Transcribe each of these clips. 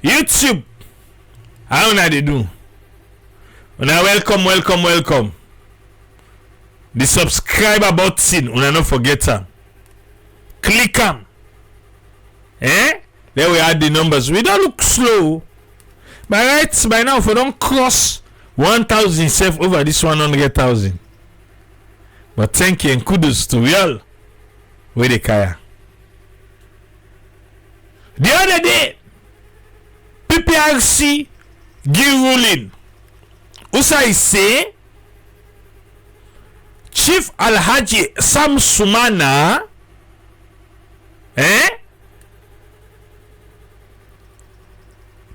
YouTube, how una dey do? Una welcome. The subscriber button, una no forget am. Click am. Then we add the numbers. We don't look slow. By now, if we don't cross 1,000 self over this 100,000. But thank you and kudos to y'all. Where the kaya. The other day, PPRC give ruling. Usa is say Chief Alhaji Sam Sumana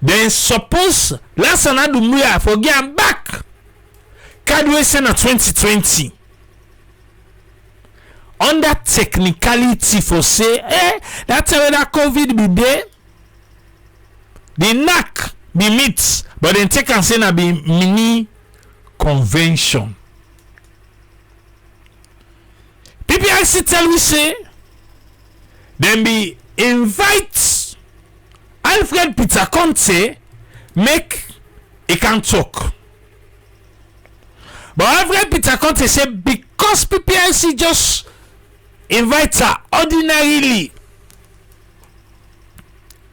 then suppose last another muya for get back Cadway Senate 2020 under technicality for say that's where that COVID be there. The knack be meet, but then take and say na be mini convention. PPRC tell we say then be invite Alfred Peter Conteh make he can talk. But Alfred Peter Conteh say because PPRC just invite her ordinarily,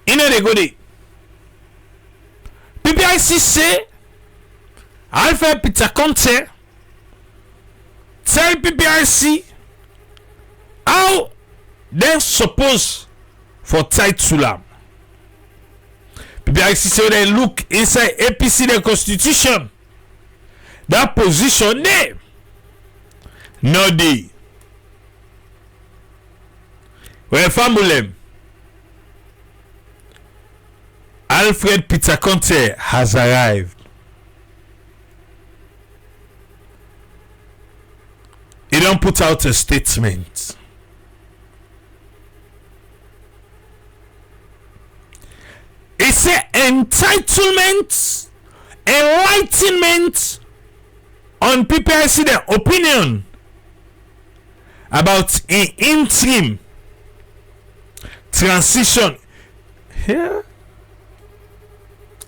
you know they go there. PPRC say Alfred Peter Conteh tell PPRC how they suppose for title am. PPRC say they look inside APC the constitution. That position there no dey. Well, family, Alfred Peter Conteh has arrived. He don't put out a statement. He say entitlement, enlightenment on PPRC their opinion about an interim transition. Here,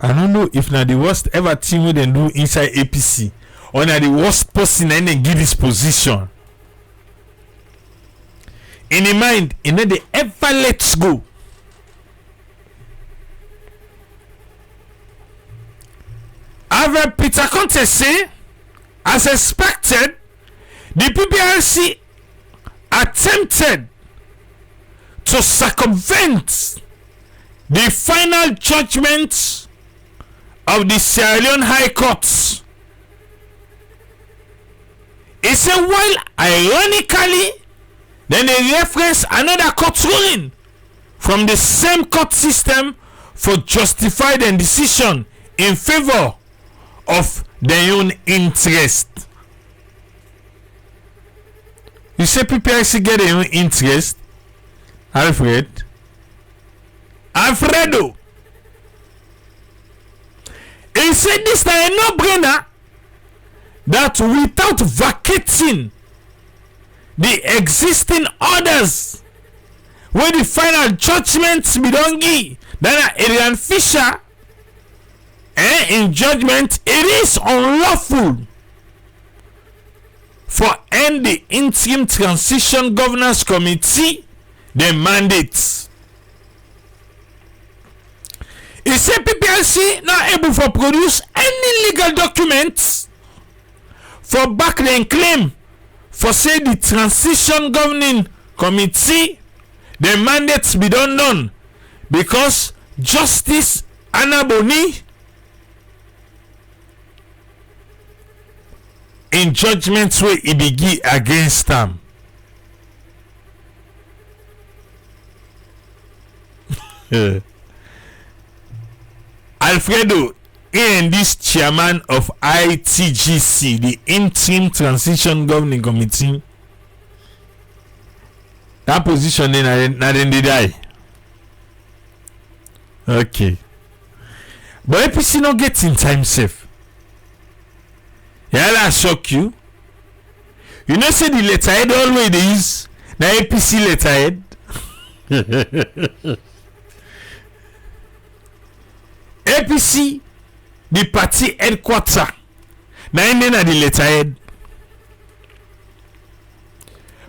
I don't know if na the worst ever thing we then do inside APC or na the worst person and then give this position. In the mind, in the ever let's go. Alfred Peter Conteh say, as expected, the PPRC attempted to circumvent the final judgment of the Sierra Leone High Court. He said, while ironically, then they reference another court ruling from the same court system for justified decision in favor of their own interest. You say PPRC get their own interest, Alfredo. He said this is a no-brainer that without vacating the existing orders where the final judgments be done give, then Adrian Fisher in judgment it is unlawful for end the interim transition governance committee the mandates. He said PPRC not able to produce any legal documents for back then claim for say the transition governing committee the mandates be done because Justice Anaboni in judgments where he begin against them. Alfredo and this chairman of ITGC, the interim transition governing committee, that position then they die. Okay, but APC not get in time safe. Yeah, that shock you. You know, say the letterhead always is the APC letterhead. APC, the party headquarter, na in na the letterhead.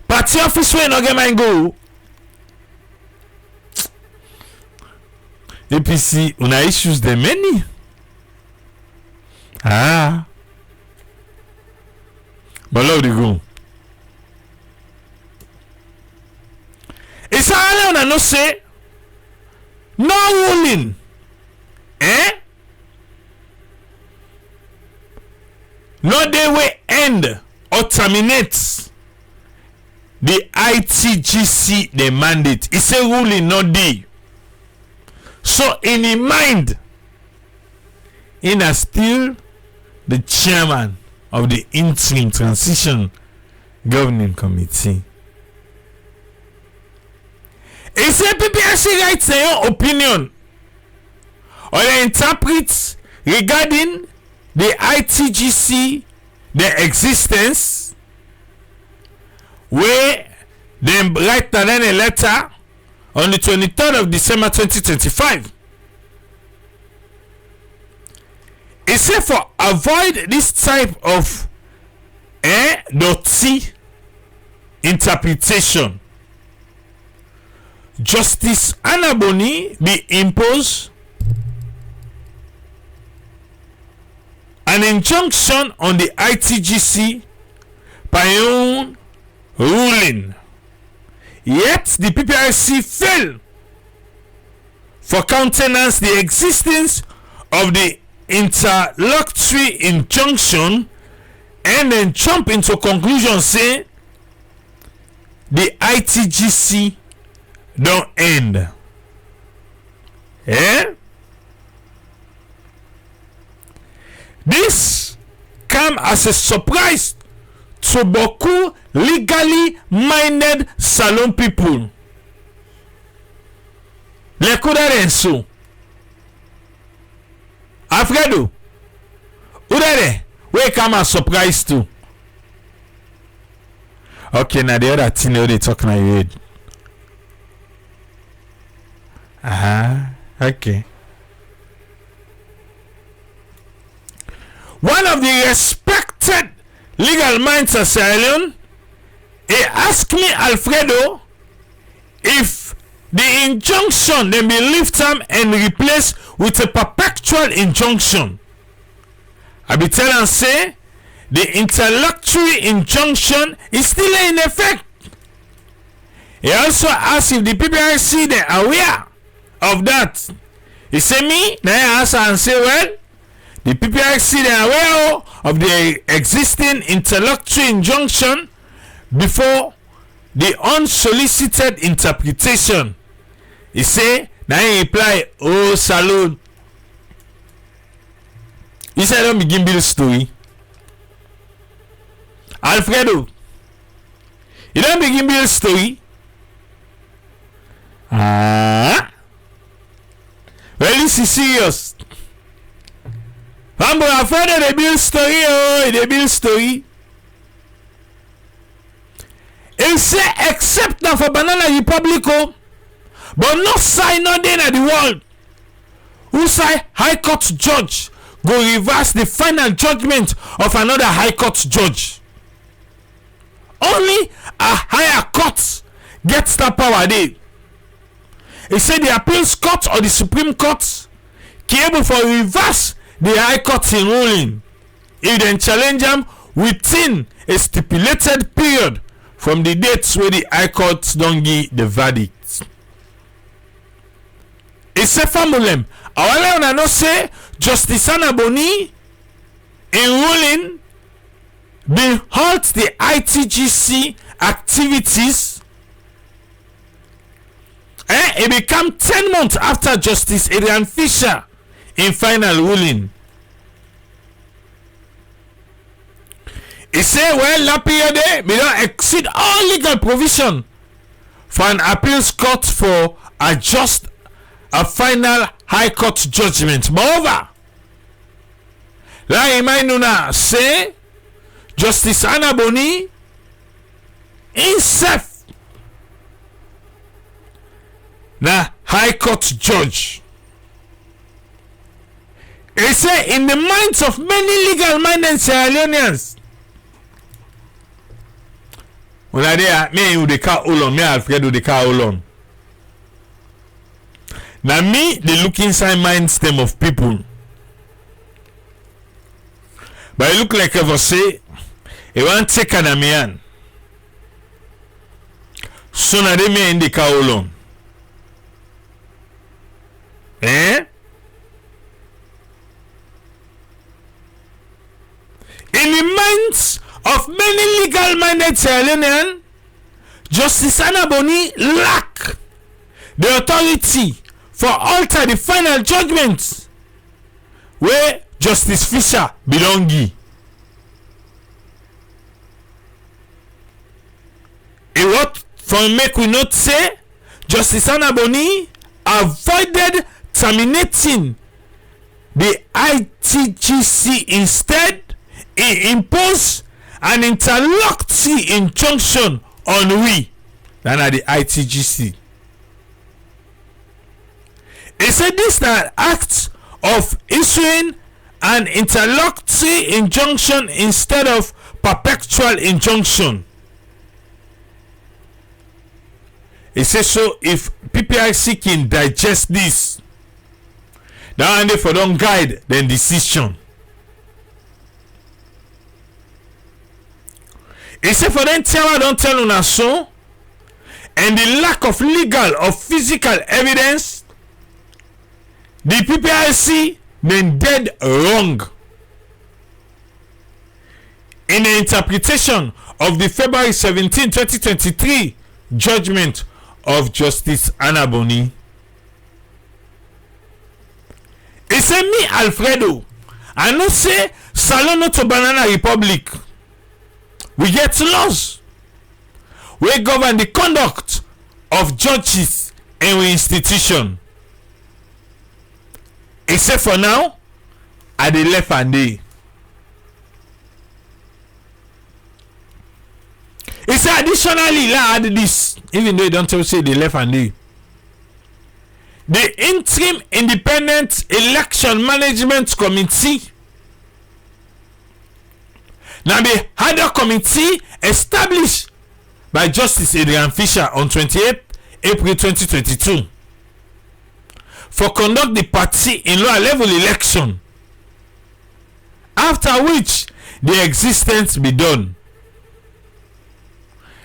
Party office wey no get mind go. APC, una issues them many. But how they go? It's all una no say no ruling. No they will end or terminate the ITGC the mandate. It's a ruling, not day. So in his mind, he is still the chairman of the interim transition governing committee. He said PPRC writes their own opinion or they interpret regarding the ITGC, the existence, where they write down a letter on the 23rd of December 2025. It said for avoid this type of dirty interpretation, Justice Anaboni be imposed an injunction on the ITGC by own ruling. Yet the PPRC failed for countenance the existence of the interlocutory injunction and then jump into conclusion say the ITGC don't end. This come as a surprise to beaucoup legally minded salon people. Le kudare so. Alfredo, udare, where come as surprise to? Okay, now the other thing they talk na you head. Okay. One of the respected legal minds of Sierra Leone, he asked me, Alfredo, if the injunction then be lifted and replaced with a perpetual injunction. I be tell and say the interlocutory injunction is still in effect. He also asked if the PPRC they are aware of that. He say me, then I answer and say, well, the PPRC they are aware of the existing interlocutory injunction before the unsolicited interpretation. He say, now he reply, oh salute. He said, don't begin build story. Alfredo, you don't begin build story. Well, this is serious. Alfredo, they build story, they build story. He say, except now for Banana Republic, but no sign no day in the world. Who say High Court judge go reverse the final judgment of another High Court judge? Only a higher court gets that power there. He said the appeals court or the Supreme Court able for reverse the High Court in ruling if then challenge them within a stipulated period from the dates where the High Court don't give the verdict. It's a famulem. Our Leone no say Justice Anaboni in ruling will halt the ITGC activities. It became 10 months after Justice Adrian Fisher in final ruling. He said, well, that period we don't exceed all legal provision for an appeals court for adjust a final High Court judgment. Moreover, la Imainuna say Justice Anaboni himself na High Court judge. He say in the minds of many legal-minded Sierra Leoneans. When I there, me you the car hold on, me Alfred the car hold on. Now me, they look inside mind stem of people. But it look like ever say, he want take an amian. So now they me in the car hold on. Eh? In the minds of many legal-minded Sierra Leoneans, Justice Anaboni lack the authority for alter the final judgment where Justice Fisher belong give. E what for make we not say Justice Anaboni avoided terminating the ITGC. Instead, he imposed an interlocutory injunction on we than at the ITGC. He said this that act of issuing an interlocutory injunction instead of perpetual injunction. He says so if PPRC can digest this, that and if don't guide then decision. He said for them Tiawa don't tell una so, and the lack of legal or physical evidence, the PPRC then dead wrong in the interpretation of the February 17, 2023 judgment of Justice Anaboni. He said me Alfredo, I know say Salono to Banana Republic, we get laws we govern the conduct of judges and we institution. Except for now, at the left and day. He said additionally, add this, even though you don't tell say the left and day. The Interim Independent Election Management Committee, now the other committee established by Justice Adrian Fisher on 28 April 2022 for conduct the party in lower level election, after which the existence be done.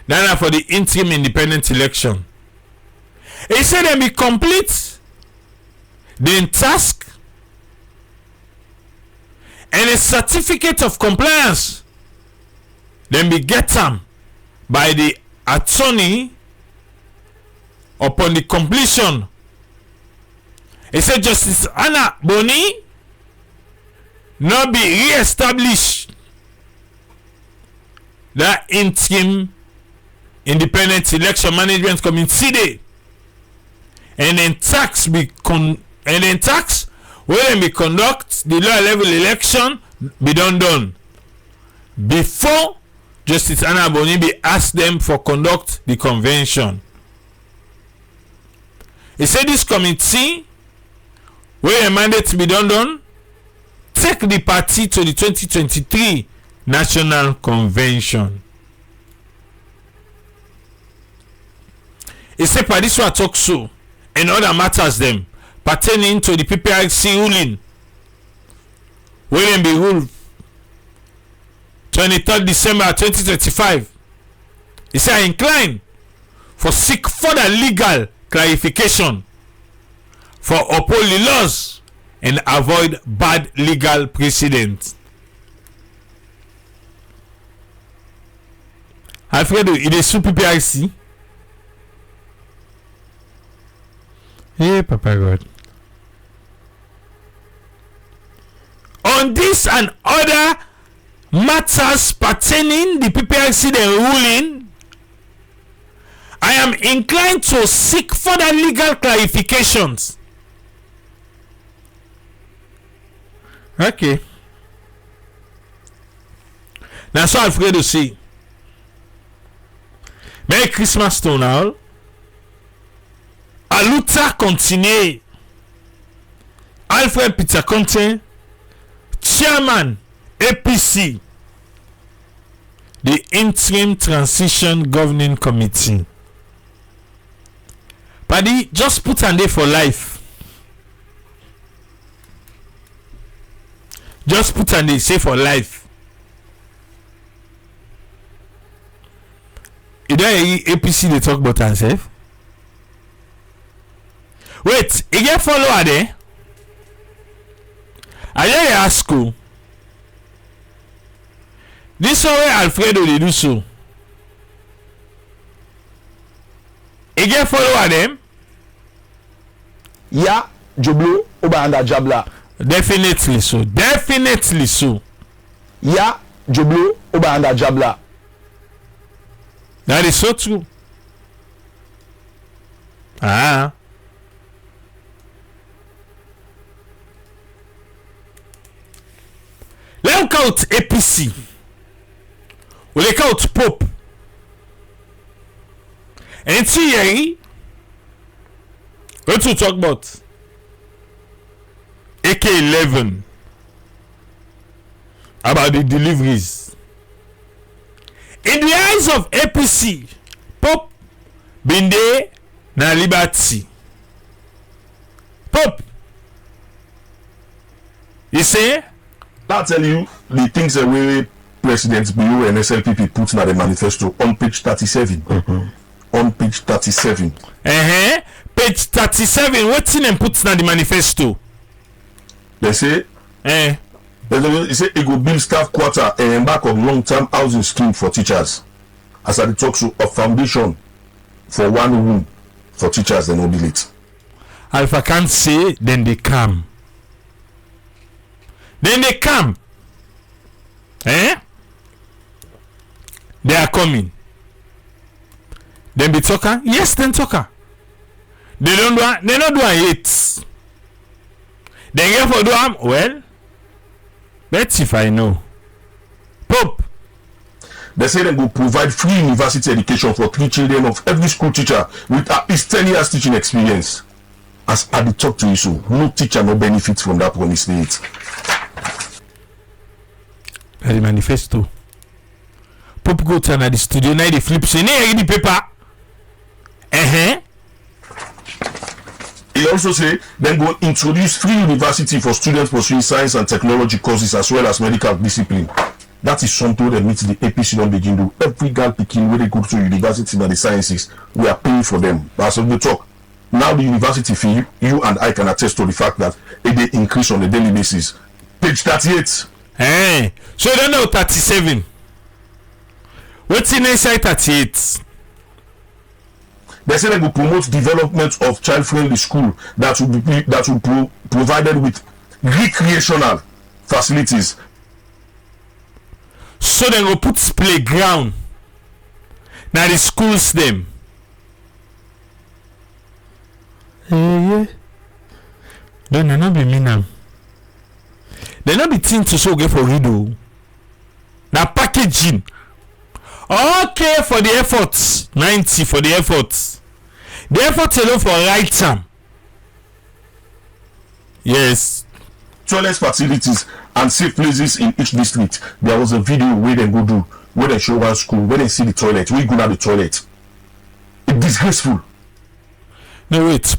Then for the interim independent election, he said they be complete the task and a certificate of compliance then be get them by the attorney upon the completion. He said Justice Anaboni not be re-established that interim independent election management committee day, and then tax be where be conduct the lower level election be done before Justice Anaboni be asked them for conduct the convention. He said this committee where a mandate to be done take the party to the 2023 National Convention. He said for this one talk so and other matters them pertaining to the PPRC ruling where them be ruled 23rd December 2025. He said I incline for seek further legal clarification for uphold the laws and avoid bad legal precedent. Alfred, it is super PPRC. Hey, Papa God. On this and other matters pertaining the PPRC ruling, I am inclined to seek further legal clarifications. Okay. That's what Alfredo say. Merry Christmas to now. Aluta continue. Alfred Peter Conteh Chairman APC, the Interim Transition Governing Committee. Paddy, just put an day for life. Just put an day, say for life. You don't hear APC they talk about themselves? Wait, you get follower there? I hear you ask school. This one where Alfred they do so. You get follower them? Yeah, Joblo, Oba and Jabla. Definitely so. Definitely so. Yeah, Joblo, Oba and Jabla. That is so true. Ah. Let's look out APC. We look out Pope. And see, what to talk about? AK-11 about the deliveries. In the eyes of APC, Pope been there na liberty. Pope, you say? I'll tell you the things that we President BU and SLPP put in the manifesto on page 37. On page 37. Page 37. What's in them put in the manifesto? They say, they say it will build staff quarter and embark on long-term housing scheme for teachers. As I talk to a foundation for one room for teachers, then will build it. If I can't say, then they come. Then they come. They are coming. Then be talker? Yes, then talker. They don't do it. They get for do well. Let's if I know. Pope. They say they will provide free university education for 3 children of every school teacher with at least 10 years teaching experience. As I talk to you, so no teacher no benefits from that promise date. The manifesto. Pope go to the studio now the flip say the paper. He also say then go introduce free university for students pursuing science and technology courses as well as medical discipline. That is something that meets the APC don't begin to. Every girl picking where they go to university and the sciences, we are paying for them. But as we talk, now the university fee, you and I can attest to the fact that they increase on a daily basis. Page 38. So you don't know 37. What's in inside 38? They say they will promote development of child-friendly school that will be provided with recreational facilities. So they will put playground. Now the schools them. Yeah. Don't not be me now. They not be thing to show get for riddle. Now packaging. Okay for the efforts. 90 for the efforts. The effort alone for right time. Yes. Toilet facilities and safe places in each district. There was a video where they go do, where they show one school, where they see the toilet, where you go to the toilet. It's disgraceful. No, wait.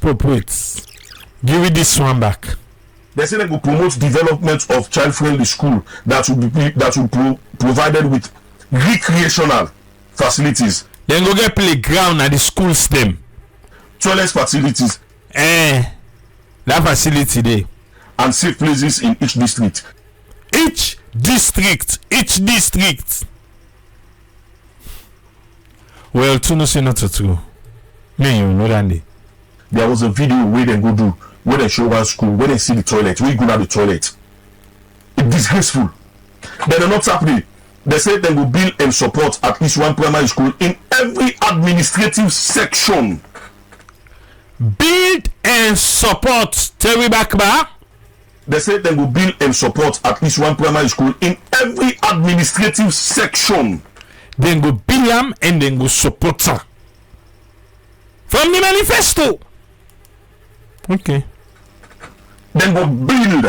Give me this one back. They say they will promote development of child-friendly school that will be provided with recreational facilities. Then go get playground at the schools them. Toilet facilities. That facility there. And safe places in each district. Each district. Well, two no say not to true. Me, you know that. There was a video where they go do, where they show one school, where they see the toilet, where you go to the toilet. It's disgraceful. They are not happening. They say they will build and support at least one primary school in every administrative section. Build and support. Tell me back. They say they will build and support at least one primary school in every administrative section. Then go build them and then go support her. From the manifesto. Okay. Then go build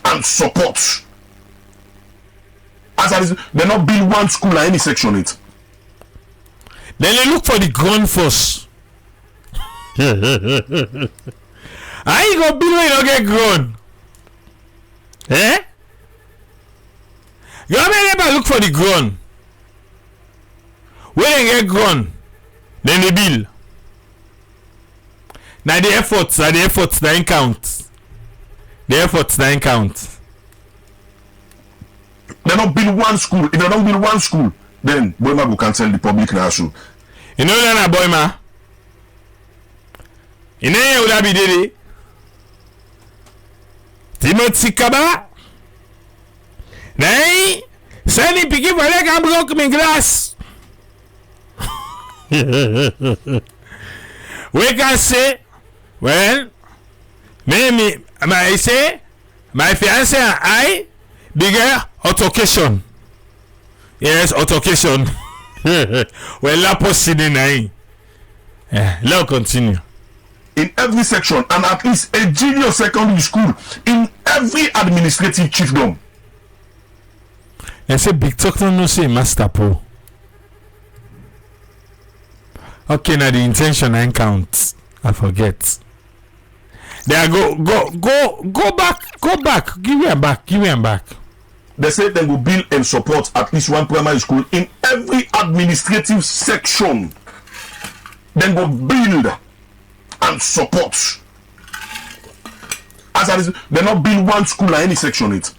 and support As I they not build one school at any section it. Then they look for the ground first. I ain't gonna build when you don't get grown. Eh? Government never look for the ground. When they get grown, then they build. Now the efforts that count. The efforts that count. They not build one school. If they don't build one school, then Boyma will cancel the public national. You know that Boyma? You know would have be did Timothy Kaba? Nay, sending picking for like I broke my glass. We can say, well, maybe I say, my fiance and I bigger altercation. Yes, altercation. Well, la possible nai. Let's continue. In every section, and at least a junior secondary school in every administrative chiefdom. I say big talk no say master pro. Okay, now the intention and count. I forget. There go back. Give me a back. They say they will build and support at least one primary school in every administrative section. Then go build and support. As I said, they not build one school at any section it.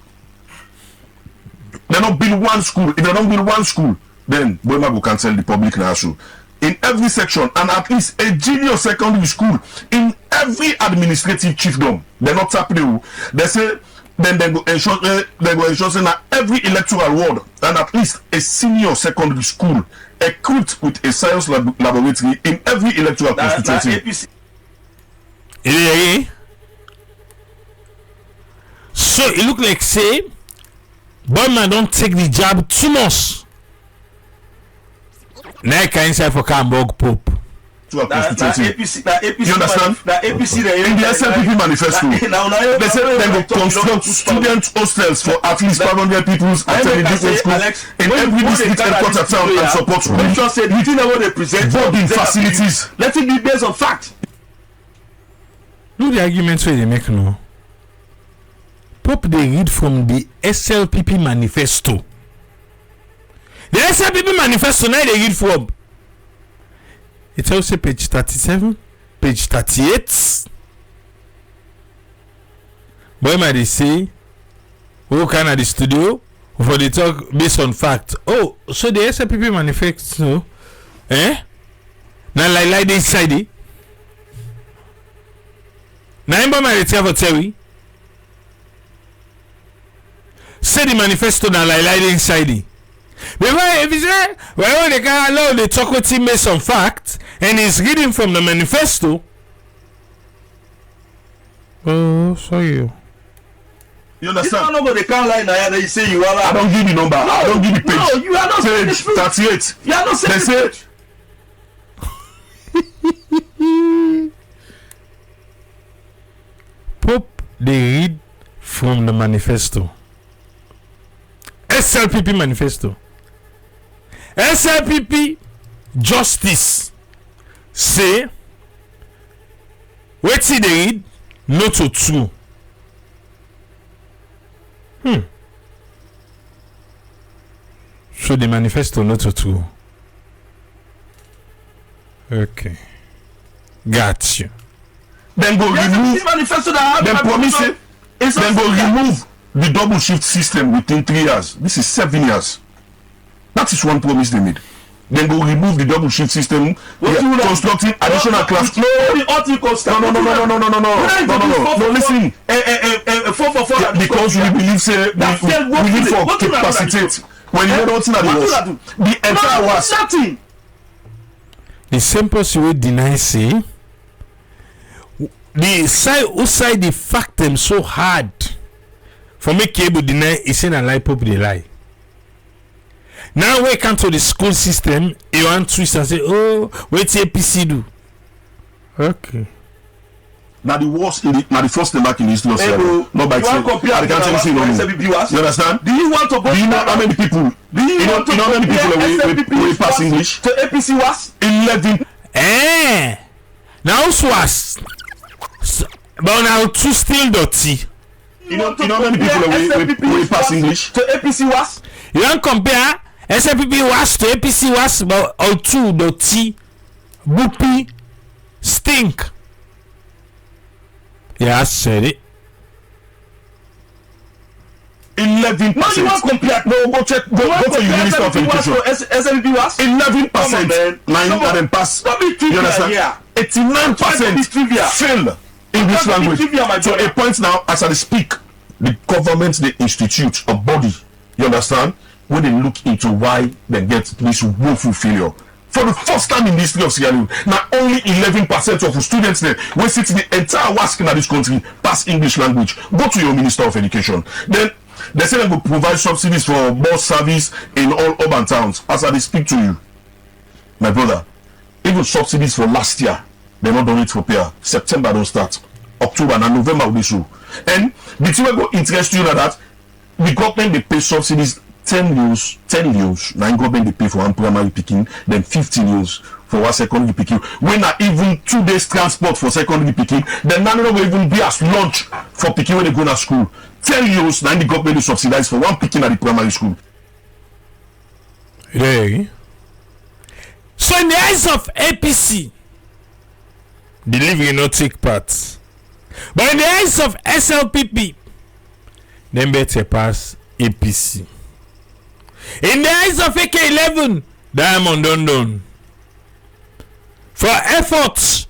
They not build one school. If they don't build one school, then Boyma will cancel the public national. In every section, and at least a junior secondary school in every administrative chiefdom. They're not tapping. They say then they go ensure that every electoral ward and at least a senior secondary school equipped with a science laboratory in every electoral constituency. So it look like say Boyma don't take the job too much. Now I can say for Cambog Pope. To a constituency. APC, you understand? The APC in the SLPP manifesto, they say they will construct student hostels for at least 500 people attending different schools in every district headquarters town and support them. Just said you know what they present boarding facilities. Let it be based on fact. Look the arguments where they make now. Pope they read from the SLPP manifesto. The SLPP manifesto now they read from. It tells you page 37, page 38. Boy, might they say, who can at the studio for the talk based on fact? Oh, so the SLPP manifesto, now like this side. Now, boy, might they tell for Terry. Say the manifesto now like inside. Before if you say, well, they can allow the talk with him based on fact, and he's reading from the manifesto. Oh, sorry. You understand? You don't know they can't lie now. They say you are. I don't give the number. No, I don't give the page. No, you are not saying page 38. You are not saying they say. Pope, they read from the manifesto. SLPP manifesto. SLPP justice say wetin they read no to true. So the manifesto no to true. Okay, got you. Then go remove manifesto that then promise it. Then go remove the double shift system within 3 years. This is 7 years. That is one promise they made. Then go remove the double shift system. Constructing additional class. No. Listen. Because we believe say we need for capacitate. When you know nothing at the entire was nothing. The same person will deny say the side who side the fact them so hard for make able deny is saying a lie Pope they lie. Now we come to the school system, you want twist and say, oh, wait APC do. Okay. Now the worst, now the first mark in the history of Sierra Leone. Not by you compare I can't tell you. You understand? Do you want to go? Do you know how many people? Do you know how many people will pass English? To APC was 11. Now was, but now two still dirty. You know how many people will pass English? To APC was. You don't compare SLPP was to APC was, but or two dirty, boopy, stink. Yeah, I said it. 11%. No, you want compare? No, go check. Go to your Minister of Education. SLPP was 11%. 9 of them pass. You understand? 89% fail English language. So a point now, as I speak, the government, the institute, a body, you understand, when they look into why they get this woeful failure. For the first time in the history of Sierra Leone, now only 11% of the students there will sit in the entire WASC in this country pass English language. Go to your Minister of Education. Then they say they will provide subsidies for bus service in all urban towns. As I speak to you, my brother, even subsidies for last year, they're not done it for pair. September don't start. October and November will be so. And the thing will go interest you now that the government they pay subsidies 10 years. Now government they pay for one primary picking, then 15 years for one secondary picking. When not even 2 days transport for secondary picking, then none will even be as lunch for picking when they go to school. 10 years now the government they subsidize for one picking at the primary school. Hey. So in the eyes of APC, the living not take part. But in the eyes of SLPP, them better pass APC. In the eyes of AK11, Diamond done. For efforts,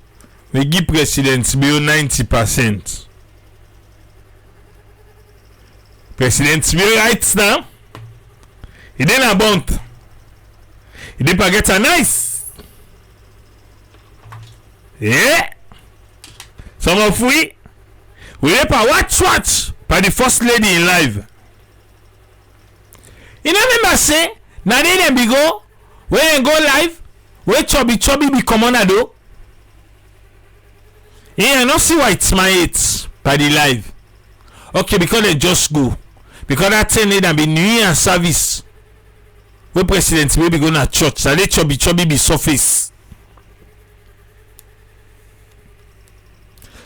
we give President Bill 90%. President Bill right now, he didn't abount. He didn't get a nice. Yeah. Some of we never watch by the first lady in live. You know remember say now they them be go when they go live where chubby be commoner though. Yeah, not see why it's my age by the live. Okay, because they just go. Because that thing they be New Year service. Where president may be going to church. So they chubby be surface.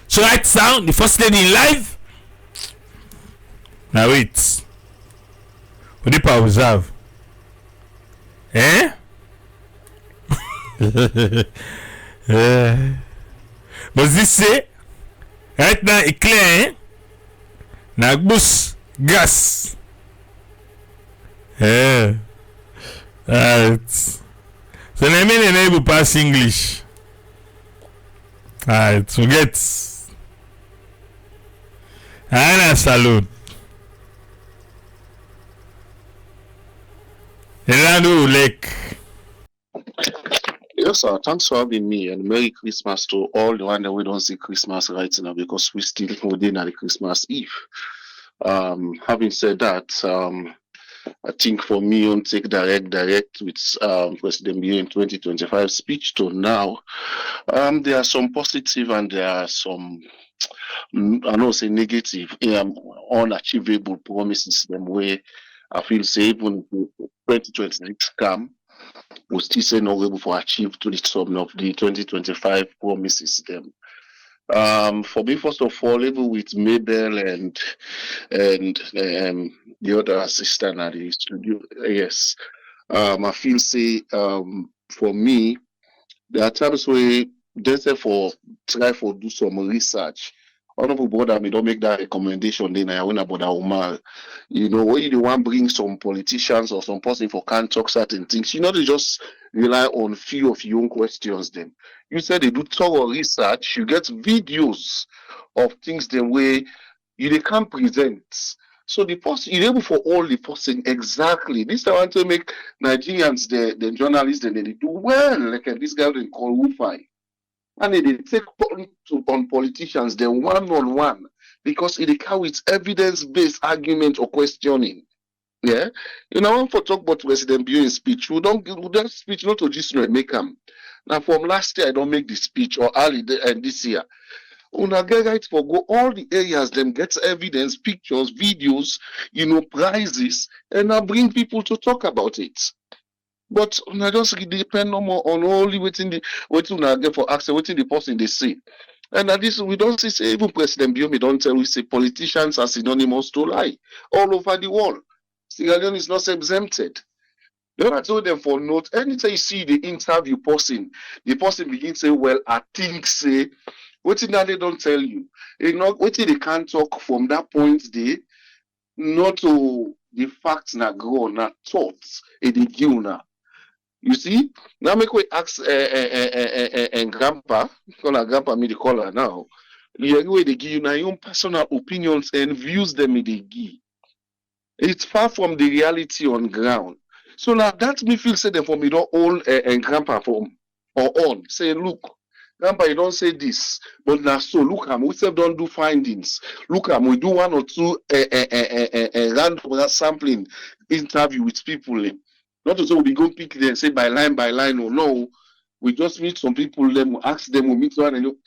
So right now, the first lady in live. Now wait. What do you observe? But this say right now it clear na boost gas. Right. So na mean enable pass English. Alright, forget. Ana salute. Elando Lake. Yes, sir. Thanks for having me, and Merry Christmas to all the one that we don't see Christmas right now because we still holding at the Christmas Eve. Having said that, I think for me, on take direct with President Bill in 2025 speech to now, there are some positive and there are some, I don't say negative, unachievable promises. Them way I feel say even 2026 come. We still say not able to achieve to the sum of the 2025 promises them. For me, first of all, even with Mabel and the other assistant at the studio, yes, I feel say for me, there are times where they say for try for do some research. Honorable brother, me don't make that recommendation. Then I want about Omar. You know, when you want bring some politicians or some person for can't talk certain things, you know, they just rely on few of your own questions. Then you said they do thorough research. You get videos of things the way they can't present. So the person you're able for all the person exactly. This I want to make Nigerians, the journalists, they do well. Like this guy they call Rufai. And they take on politicians, then one-on-one, because it carries evidence-based argument or questioning. Yeah, you know, for talk about President Bill in speech, we don't speech not to just make them. Now, from last year, I don't make the speech or early and this year. Una get right for go all the areas, them get evidence, pictures, videos, prizes, and I bring people to talk about it. But una just depend no more on only waiting una get for access, waiting the person they say. And at this, we don't say even President Biomi don't tell we say politicians are synonymous to lie all over the world. Sierra Leone is not exempted. Then I told them for note, anytime you see the interview person, the person begins to say, well, I think say, what that they don't tell you. What they can't talk from that point they not to the facts na grow, na thoughts, they give na. You see, now make we ask grandpa, call her grandpa me the caller now. The way they give you now your own personal opinions and views them they give. It's far from the reality on ground. So now that me feel say them for me don't own and grandpa from or on. Say, look, grandpa, you don't say this, but now so look we self don't do findings. Look we do one or two random sampling interview with people. Not to say we go pick them, say by line or no. We just meet some people, then we ask them, we meet one and look.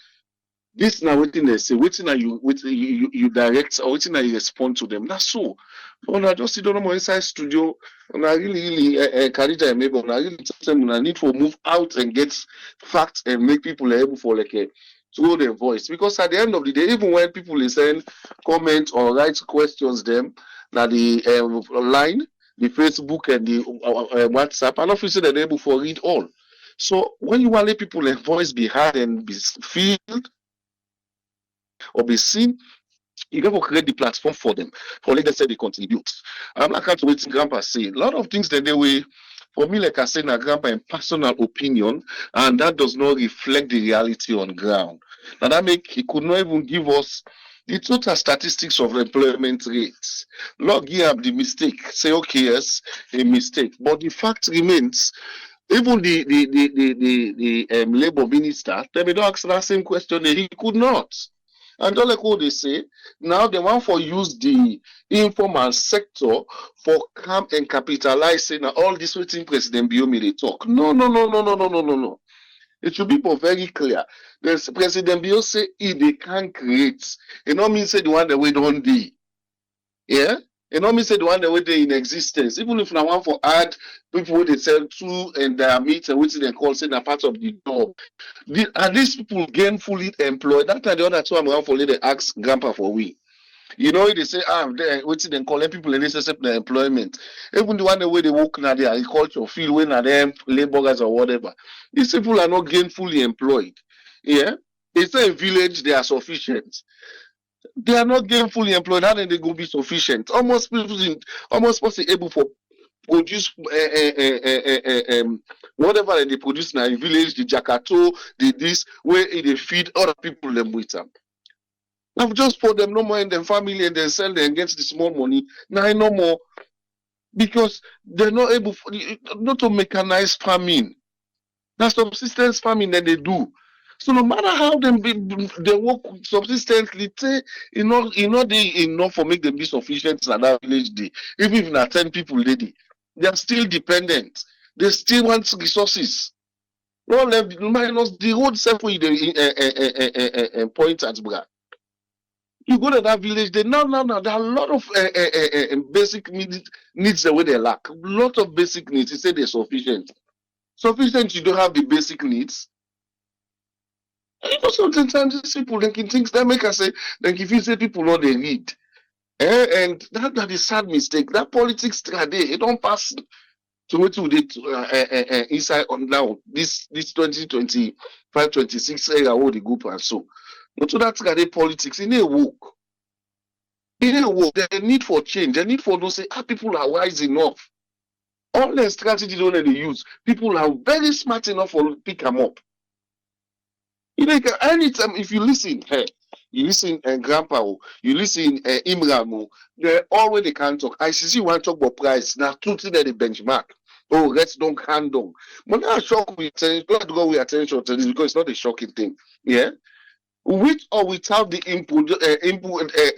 This now waiting they say, waiting are you direct or waiting are you respond to them. That's so. When I just sit on my inside studio, and I really carry that maybe and I really tell them I need to move out and get facts and make people able for like to hold their voice. Because at the end of the day, even when people send comment or write questions them, now the line, the Facebook and the WhatsApp, and obviously they're able for read all. So when you want to let people their voice be heard and be feel or be seen, you got to create the platform for them, for let them say they contribute. I'm not going to wait grandpa say a lot of things that they will, for me, like I said, na grandpa in personal opinion, and that does not reflect the reality on ground. Now that make he could not even give us the total statistics of employment rates. Log here the mistake, say okay, yes, a mistake. But the fact remains, even the labor minister, they may not ask that same question, he could not. And all like what they say, now they want for use the informal sector for come and capitalize saying all this waiting President Biomi they talk. No. It should be very clear. There's President Bio say if they can create, it not mean say the one that we don't do. Yeah? It not mean say the one that we they in existence. Even if I want for add people who they sell to and their meat and which they call saying a part of the job. And these people gainfully employed. That time the other two I'm around for they ask grandpa for we. You know, they say, what's it then calling people and accept the employment. Even the one the way they work in the agriculture field, when are them laborers or whatever. These people are not gainfully employed. Yeah. They say in village they are sufficient. They are not gainfully employed. How then they go be sufficient? Almost possibly able for produce whatever they produce now in village, the jakato, the this, where they feed other people them with them. Now just for them no more in their family and then sell them and get the small money. Now no more because they're not able not to mechanize farming. That's subsistence farming that they do. So no matter how they work subsistently, they not enough for make them be sufficient in that village day. Even if not 10 people lady, they are still dependent. They still want resources. No left minus the road self where they point at Bra. You go to that village, there are a lot of basic needs the way they lack. A lot of basic needs. You say they're sufficient. Sufficient, you don't have the basic needs. You know, sometimes these people they can things that make us say, like if you say people know they need. And that is sad mistake. That politics today, it don't pass to what to the inside on now. This 2025, 26 area all the group and so. But to that today politics, it ain't work. It ain't work. The need for change, the need for those say, people are wise enough. All the strategy don't they use. People are very smart enough for pick them up. You know, anytime if you listen, you listen Grandpa, you listen Imram, they always they can talk. ICC want to talk about price. Now two things that they benchmark. Oh, let's don't handle. But now shock we attention, glad to go with attention to this because it's not a shocking thing. Yeah. With or without the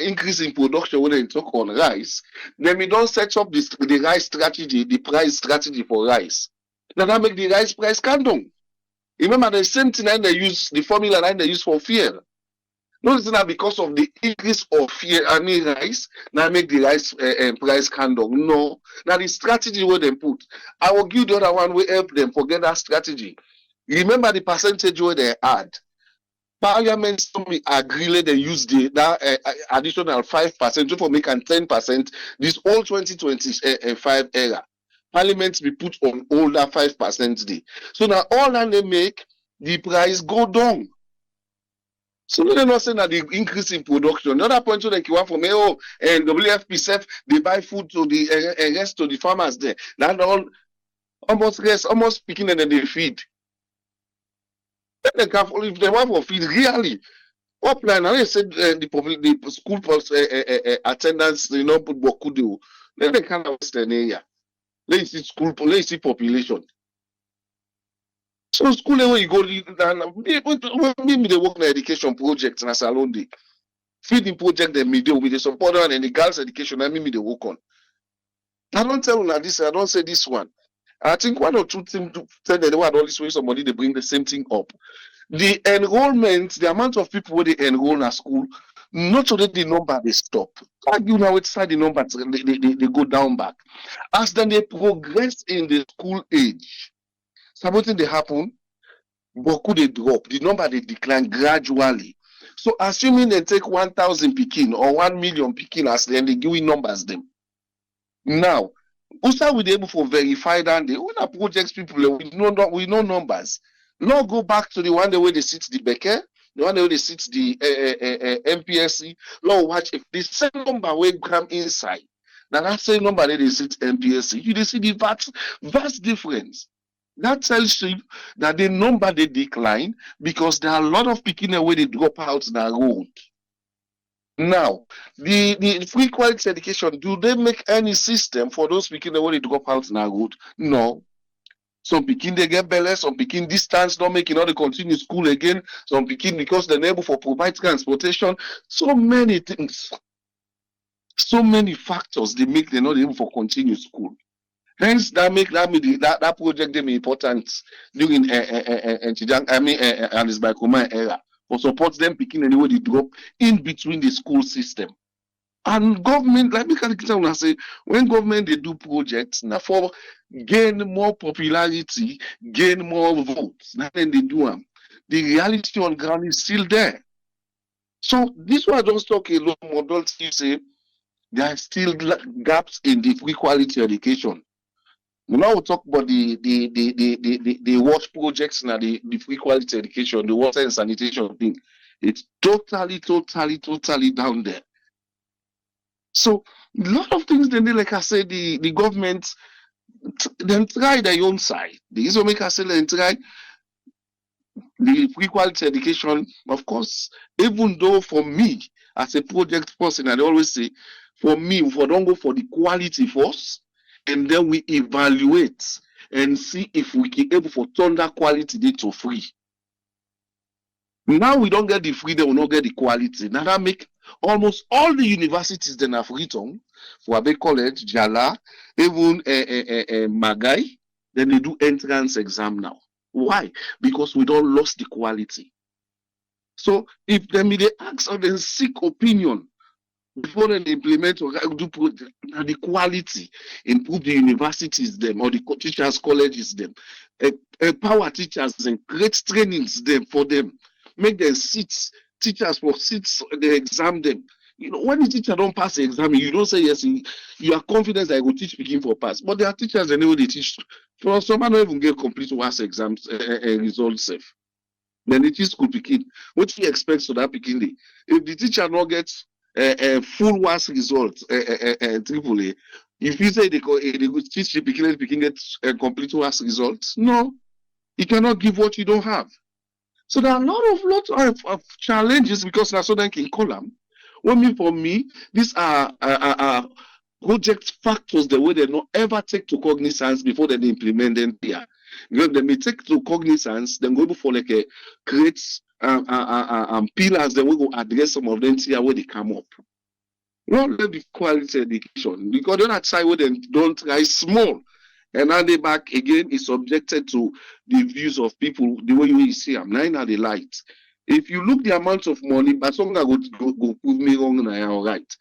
increase in production when they talk on rice, then we don't set up the rice strategy, the price strategy for rice. Now that make the rice price come down. Remember the same thing that they use, the formula that they use for fuel. No, it's not because of the increase of fear, rice, now make the rice price candle. No, now the strategy where they put. I will give the other one will help them forget that strategy. Remember the percentage where they add. Parliament agree they use that additional 5% for make 10%. This whole 2025 era. Parliament be put on all that 5% day. So now all that they make the price go down. So they're not saying that the increase in production. The other point like you want from and WFP they buy food to the rest to the farmers there. That all almost speaking and then they feed. Then they can, if they want for feed really. Upline, I said the school attendance, put Bokudu. Then they can't understand area. Let's see school, let's see population. So school where you go, maybe they work in education projects in Salon day. Feeding project them with the support and the girls' education, and maybe they work on. I don't tell you this, I don't say this one. I think one or two things to tell them what all this way somebody they bring the same thing up. The enrollment, the amount of people where they enroll at school, not so that the number they stop. Like you know, it's the number they go down back. As then they progress in the school age, something they happen, but could they drop? The number they decline gradually. So assuming they take 1,000 Pekin or 1 million Pekin as then they give numbers them. Now, also we be able to verify that the owner projects people we know numbers. Now go back to the one the way they sit the Becker, the one the way they sit the MPSC. Now watch if the same number will come inside. Now that same number they sit MPSC, you see the vast difference. That tells you that the number they decline because there are a lot of people where they drop out the road. Now, the free quality education, do they make any system for those people where they drop out the road? No. Some pikin they get better, some pikin distance don't make they continue school again, some pikin because they're able for provide transportation. So many things, so many factors they make they're not able for continue school. Hence that make that project them important during and this Bicoma era for support them picking anyway they drop in between the school system. And government, like me can say, when government they do projects, now for gain more popularity, gain more votes, now then they do them. The reality on ground is still there. So this one just talk a lot more. Don't you say there are still gaps in the free quality education. Now we'll talk about the wash projects and the free quality education, the water and sanitation thing. It's totally down there. So a lot of things then like I said, the government then try their own side. The Islamic say then try the free quality education, of course, even though for me as a project person, I always say, for me, we don't go for the quality first, and then we evaluate and see if we can able to turn that quality to free. Now we don't get the free, they will not get the quality. Now that make almost all the universities then have written for Abe College, Jala, even Magai, then they do entrance exam now. Why? Because we don't lost the quality. So if they ask or then seek opinion before they implement or do the quality, improve the universities them or the teachers colleges them, empower teachers and create trainings them for them, make them teachers for seats they exam them. You know, when the teacher don't pass the exam, you don't say yes, you are confident that I will teach speaking for pass. But there are teachers they know they teach. For some don't even get complete WAS exams results safe. Then the teach school picking. What do you expect to that picking day? If the teacher not gets full WAS results, triple A, if you say they teach the picking get complete WAS results, no, you cannot give what you don't have. So there are a lot of challenges because that's what I can call them. For me, these are project factors the way they not ever take to cognizance before they implement them here. Because they may take to cognizance, then go for like a create pillars, then we go address some of them here where they come up. Not let the quality education because they're not side where they don't try small. And now they back again is subjected to the views of people the way you see them. Now they light. If you look the amount of money, but some go prove me wrong now, all right.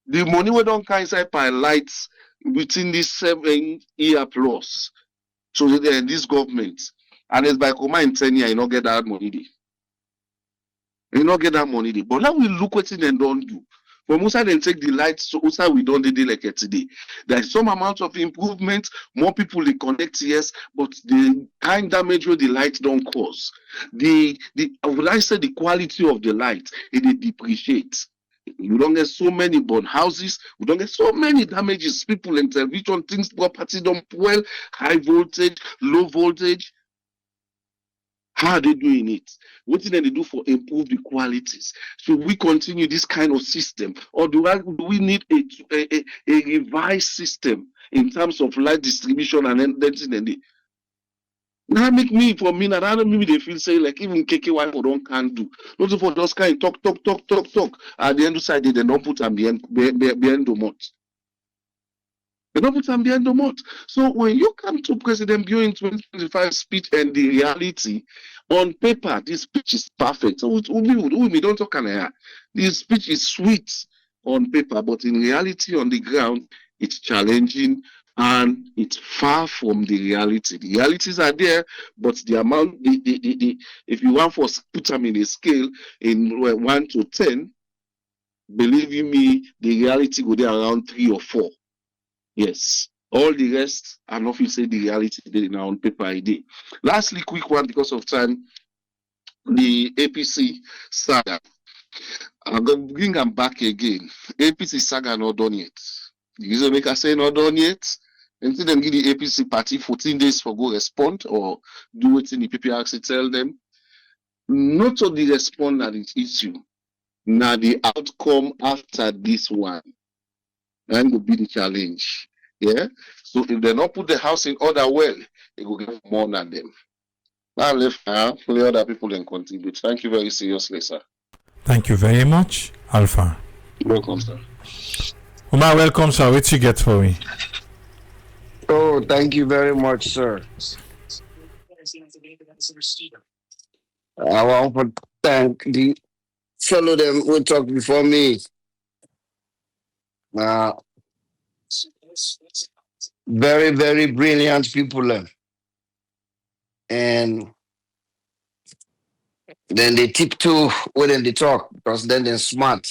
The money we don't carry inside per lights within this 7 year plus to this government, and it's by command 10 years, you not get that money. You not get that money. But now we look what they don't do. From outside they take the lights, so outside we don't do like it today. There's some amount of improvement, more people they connect, yes, but the kind damage where the lights don't cause. Would I say the quality of the light, it depreciates. We don't get so many burn houses, we don't get so many damages, people in television, things, property don't well, high voltage, low voltage. How are they doing it? What did they do for improve the qualities? Should we continue this kind of system, or do we need a revised system in terms of light distribution and everything? Now make me for me, now maybe they feel say like even KKY for don't can't do. Not for those kind talk. At the end of the side, they don't put them behind the mouth. They don't put them behind the mouth. So when you come to President Bio in 2025 speech and the reality, on paper, this speech is perfect. So we don't talk on here. This speech is sweet on paper, but in reality, on the ground, it's challenging and it's far from the reality. The realities are there, but the amount, if you want to put them in a scale in 1 to 10, believe you me, the reality go there around 3 or 4. Yes. All the rest, I'm not going to say the reality now on paper ID. Lastly, quick one because of time. The APC saga. I'm going to bring them back again. APC saga not done yet. The reason make I say not done yet, until them give the APC party 14 days for go respond or do it in the PPRC tell them. Not to the respond at the issue. Now the outcome after this one. And will be the challenge. Yeah. So if they not put the house in order well, it will get more than them. Now let other people then contribute. Thank you very seriously, sir. Thank you very much, Alpha. Welcome, sir. Uma, welcome, sir. What you get for me? Oh, thank you very much, sir. I want to thank the fellow them who talked before me. Very, very brilliant people. And then they tiptoe when they talk because then they're smart.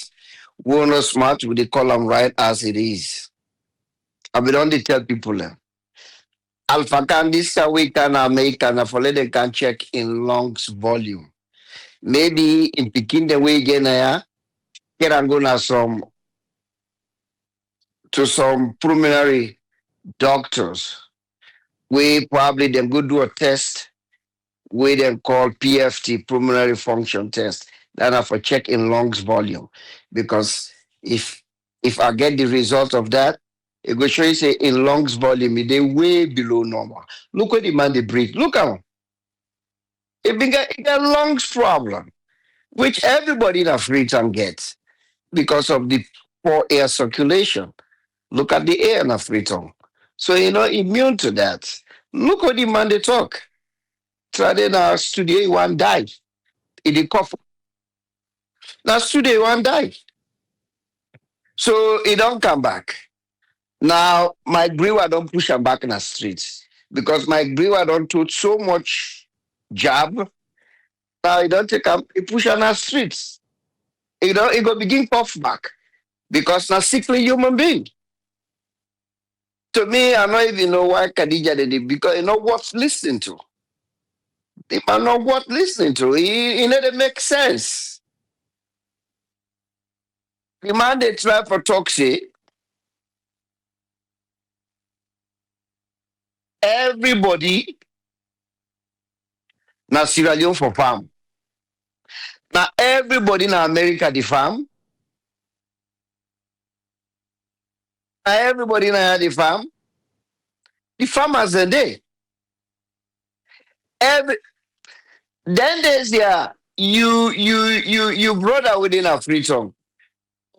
We're not smart, we call them right as it is. I will only tell people. Alpha can this we can make and for they can check in lungs volume. Maybe in picking the way again, get and go now to some preliminary doctors. We probably them go do a test we then call PFT, pulmonary function test. That are for check in lungs volume. Because if I get the result of that, it will show you say in lungs volume, they way below normal. Look what the man they breathe. Look at him. It got lungs problem, which everybody in Africa gets because of the poor air circulation. Look at the air in Africa. So you're not immune to that. Look what the man they talk. Try in our studio, one died. In the cough. Now studio, one died. So he don't come back. Now my brewer don't push him back in the streets. Because my brewer don't took so much job. Now he don't take him, he push on the streets. He go begin cough back. Because now sickly human being. To me, I don't even know why Khadija did it, because you know what's listening to. They might know what listening to. It doesn't make sense. The man they try for toxic. Everybody na Sierra Leone for farm. Now everybody in America the farm. Now everybody in the farm. The farmers are there. Then there's you brother within a free tongue.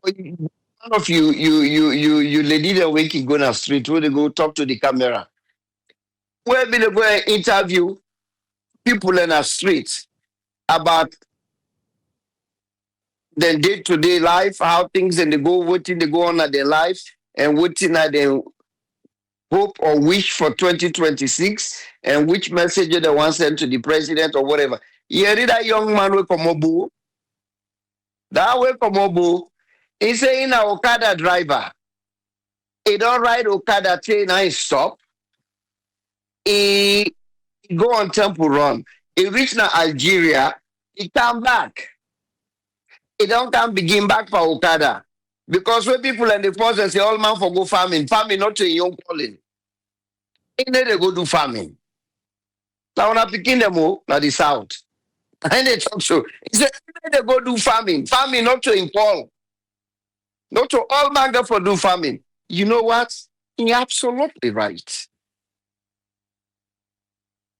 One of you lady that waking go on street where they go talk to the camera. Where they go and interview people in the street about Then day-to-day life, how things and they go, what they go on at their life, and what they hope or wish for 2026, and which message they want sent to the president or whatever. You heard that young man will come up. That way come up. He say in a Okada driver. He don't ride Okada train and he stop. He go on Temple Run. He reach now Algeria. He come back. He don't come begin back for Okada. Because when people in the force and say, all man for go farming not to a young calling. And then they go do farming. Now when I picking them all, now the south. And they talk so. He said, they go do farming not to impall. Not to all man go for do farming. You know what? You're absolutely right.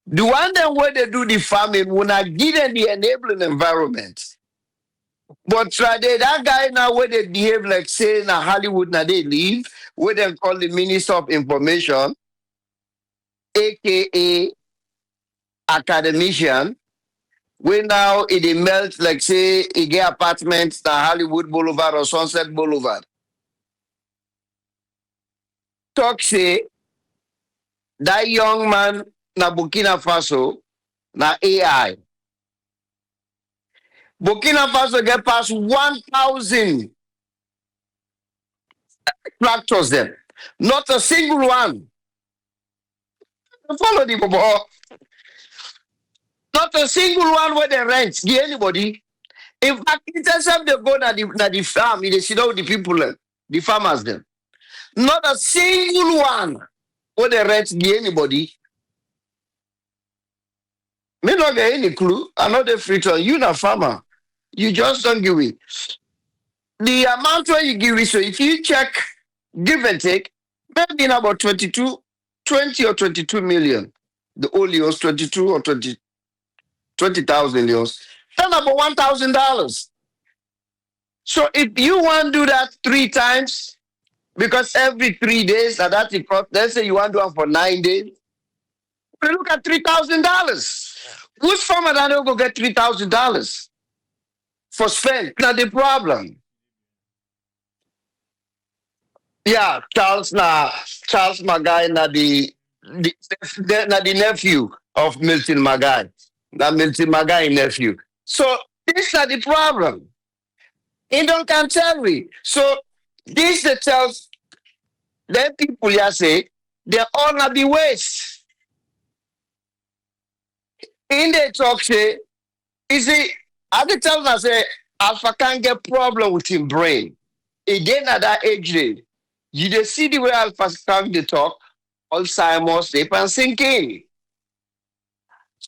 The one that where they do the farming will not give them the enabling environment. But today, that guy now where they behave like say now Hollywood now they leave, where they call the Minister of Information, aka academician, where now it melt like say he get apartments na Hollywood Boulevard or Sunset Boulevard. Talk say that young man na Burkina Faso na AI. Burkina Faso get past 1,000 tractors them. Not a single one. Follow the bobo. Not a single one where they rent. Give anybody. In fact, it's as if they go to the farm, they sit down with the people, the farmers them. Not a single one where they rent give anybody. Me not get any clue. I'm not a free to you not farmer. You just don't give it. The amount where you give it, so if you check, give and take, maybe in about 20 or 22 million. The old leons, 22 or 20,000 leons. Then about $1,000. So if you want to do that 3 times, because every 3 days, that it cost, let's say you want to do it for 9 days, we look at $3,000. Which farmer that will go get $3,000 for spend? Not the problem. Yeah, Charles Magai, the nephew of Milton Magai. That Milton Magai nephew. So this is the problem. He don't can tell me. So this that tells them people here say they're all not the waste. In the talk say, you see, I can tell them say Alpha can't get problem with him brain. Again at that age rate. You just see the way Alpha can they talk, Alzheimer's, they can sinking.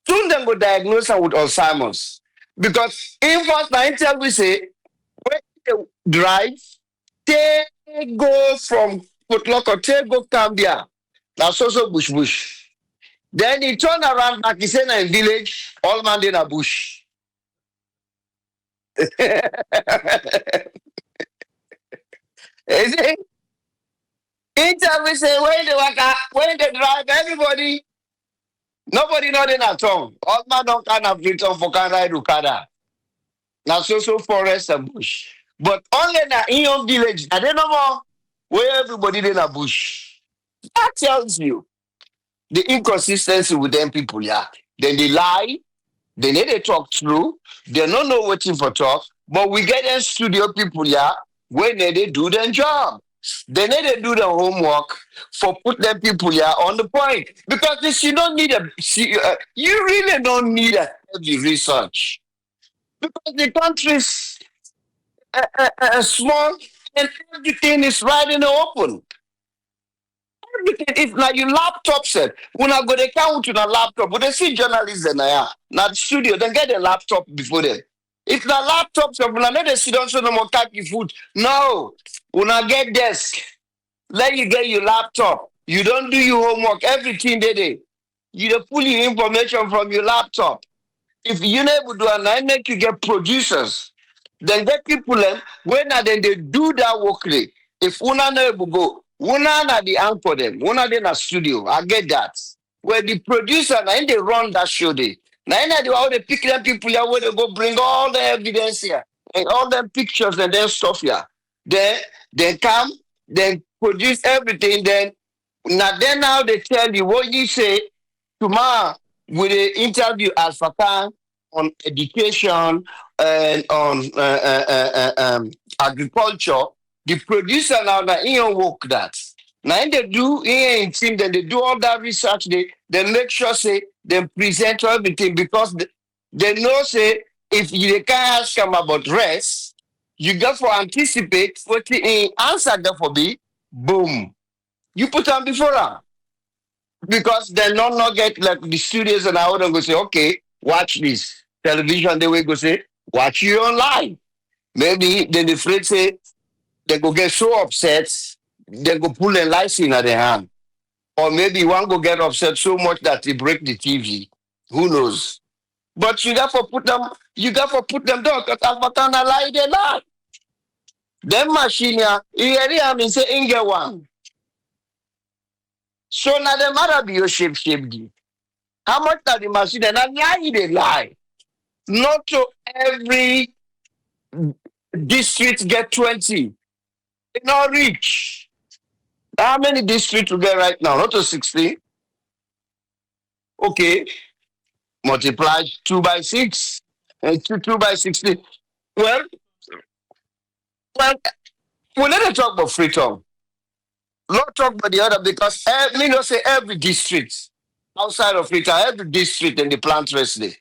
Soon then go diagnose her with Alzheimer's. Because in first nine tell we say, when they drive, they go from Putlock, they go Cambia. That's also bush. Then he turn around back, he say in village, all man in a bush. Is it? In time we say, when they drive, everybody, nobody not in at all. All man don't kind of return for can ride Okada. Now so forest and bush. But only in your village, I don't know more where everybody in a bush. That tells you the inconsistency with them people, yeah. Then they lie, they need to talk through, they don't know waiting for talk, but we get them studio people, yeah, when they do their job. They need to do the homework for put them people here on the point. Because this, you don't need you really don't need a heavy research. Because the country's small and everything is right in the open. Everything is like your laptop set. When I go to count on a laptop, but they see journalists in there, not the studio, then get a laptop before them. If the laptop, so when I know they sit down, so no more khaki food. No, when I get desk, let you get your laptop. You don't do your homework, everything they do. You don't pull your information from your laptop. If you're not able to do it, I make you get producers. Then get people when then they do that work. If una not able to go, una na the anchor them, una in a studio. I get that. Where the producer and they run that show day. Now they pick them people here where they go bring all the evidence here. and all them pictures and then stuff here. Then come, then produce everything. Then now they tell you what you say tomorrow with the interview Alpha Khan on education and on agriculture. The producer now that he don't work that. Now they do in team, then they do all that research. They make sure say they present everything because they know say if you can't ask them about rest, you got to anticipate what the answer there for be boom. You put on before them. Because they not get like the studios and I would go say, okay, watch this. Television, they will go say, watch you online. Maybe then the friend say they go get so upset, they go pull a license at their hand. Or maybe one go get upset so much that they break the TV. Who knows? But you got to put them down because Alpha lie, they lie. Them machine here, you mean say in get one. So now the matter be your shape deep. How much that the machine and lie they lie. Not to every district get 20. They not reach. How many districts we get right now? Not to 16. Okay. Multiply 2 by 6. And 2 by 16. Well, we never talk about freedom. Not talk about the other because me not say every district outside of Freetown, every district in the plant rest day.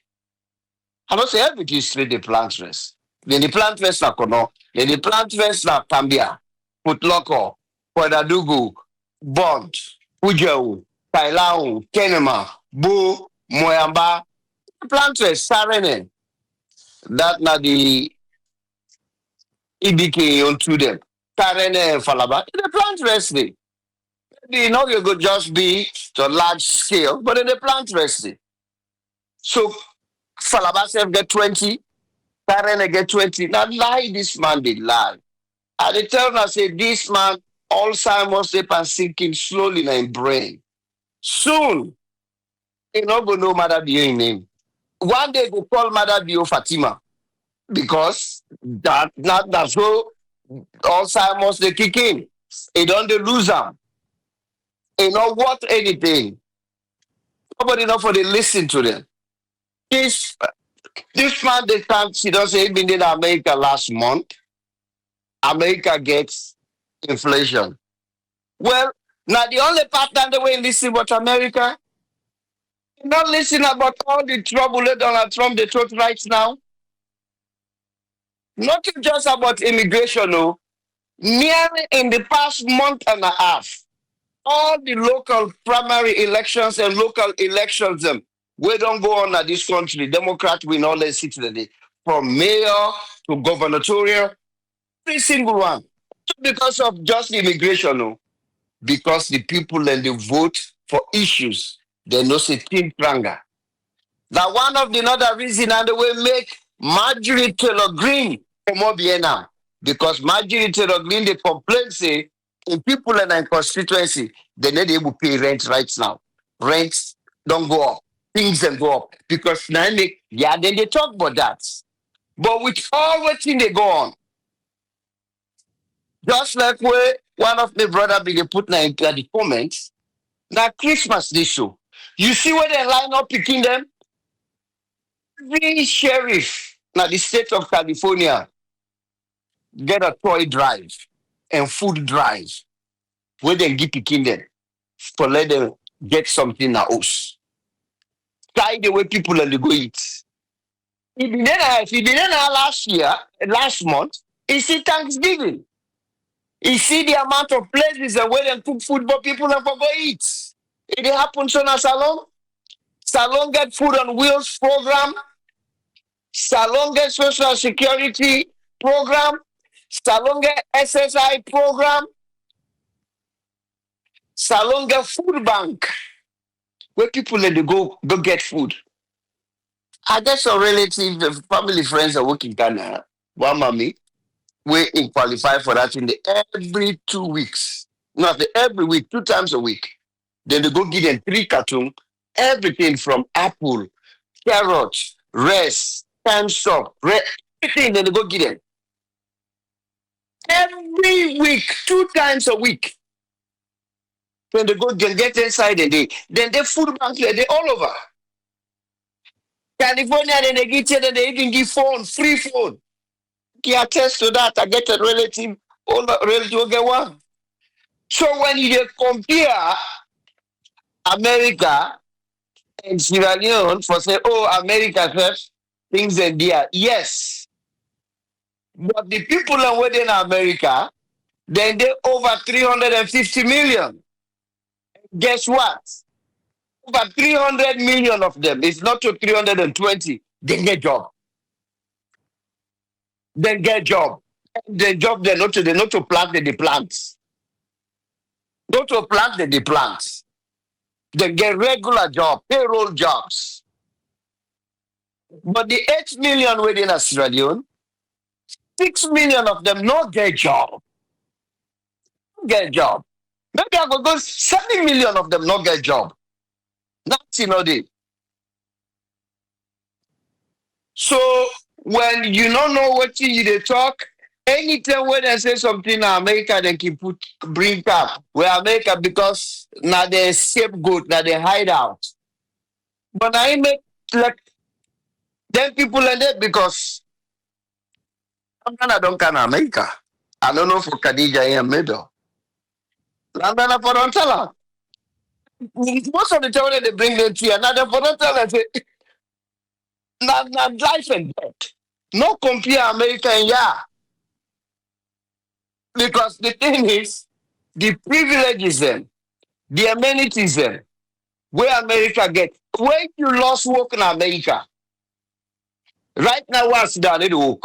I don't say every district they plant rest. Then the plant rest na Kono, then the plant rest na Tambia, Putloko, Kwadadugu, Bond, Ujau, Kailau, Kenema, Bu, Moyamba, plant rest, Sarene. That na the EBK onto them. Sarene and Falaba, the plant rest day. You know you could just be to a large scale, but in the plant rest day. So Falaba self get 20, Sarene get 20. Now lie this man did lie. And they tell us say this man Alzheimer's they and sinking slowly in his brain. Soon, he not go know Mother Bio in name. One day go call Mother Bio Fatima because that's how Alzheimer's they kick in. He don't they lose them. He not worth anything. Nobody know for they listen to them. This man they can't. She don't say he been in America last month. America gets inflation. Well, now the only part that the way listen about America, not listen about all the trouble that Donald Trump they talk right now. Not just about immigration, no. Nearly in the past month and a half, all the local primary elections and local elections, we don't go on at this country. Democrat win all the seats today, from mayor to gubernatorial, every single one. Because of just immigration, no. Because the people and the vote for issues, they know say Tim Pranga. That one of the other reason and the way make Marjorie Taylor Greene come up here now. Because Marjorie Taylor Greene, they complain say, in people in their constituency, they need able to pay rent right now. Rents don't go up. Things don't go up. Because now then they talk about that. But with all what thing they go on, just like where one of my brother be they put now into the comments, now Christmas this show. You see where they line up picking them? Every sheriff now the state of California get a toy drive and food drive where they give picking them for let them get something in the house. Try the way people and they go eat. If you didn't last month, it's Thanksgiving. You see the amount of places where they cook food, but people never go eat. It happens on a salon. Salon get food on wheels program. Salon get social security program. Salon get SSI program. Salon get food bank where people let they go get food. I guess some relatives, family, friends are working in Ghana. One mommy. We qualify for that in the every 2 weeks. Not every week, 2 times a week. Then they go give them 3 cartoons, everything from apple, carrots, rice, time stop, everything. Then they go give them. Every week, 2 times a week. When they go get inside and they food bank here, they all over. California, then they get here, they even give phone, free phone. Can attest to that? I get a relative, all the relative get one. So when you compare America and Sierra Leone for say, oh, America first, things in there. Yes. But the people are within America, then they over 350 million. Guess what? Over 300 million of them, it's not to 320, they get job. They get job. The job they're not to plant the plants. Not to plant the plants. They get regular job, payroll jobs. But the 8 million within Australia, 6 million of them not get job. Get job. Maybe I will go 7 million of them not get job. That's they. So when you don't know what they talk, anytime when they say something in America, they can bring up where America because now they scapegoat, now they hide out. But I make like them people like that because I don't can America. I don't know for Khadija in the middle. I'm not for don't tell her. Most of the time when they bring them to you, now they for don't tell her say, not life and death. No compare America and because the thing is, the privileges them, the amenities them, where America get. When you lost work in America, right now what's done it work?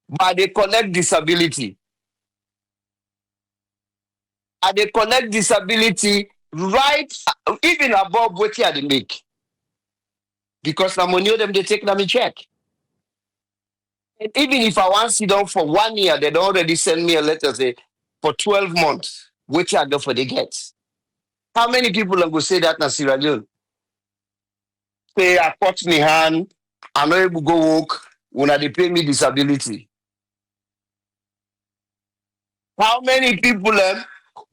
But they collect disability. And they collect disability right even above what they make. Because the money of them they take them in check. And even if I want to sit down for 1 year, they don't already send me a letter say for 12 months, which I go for the get. How many people are going to say that in Sierra Leone? Say I cut my hand, I'm not able to go work when they pay me disability. How many people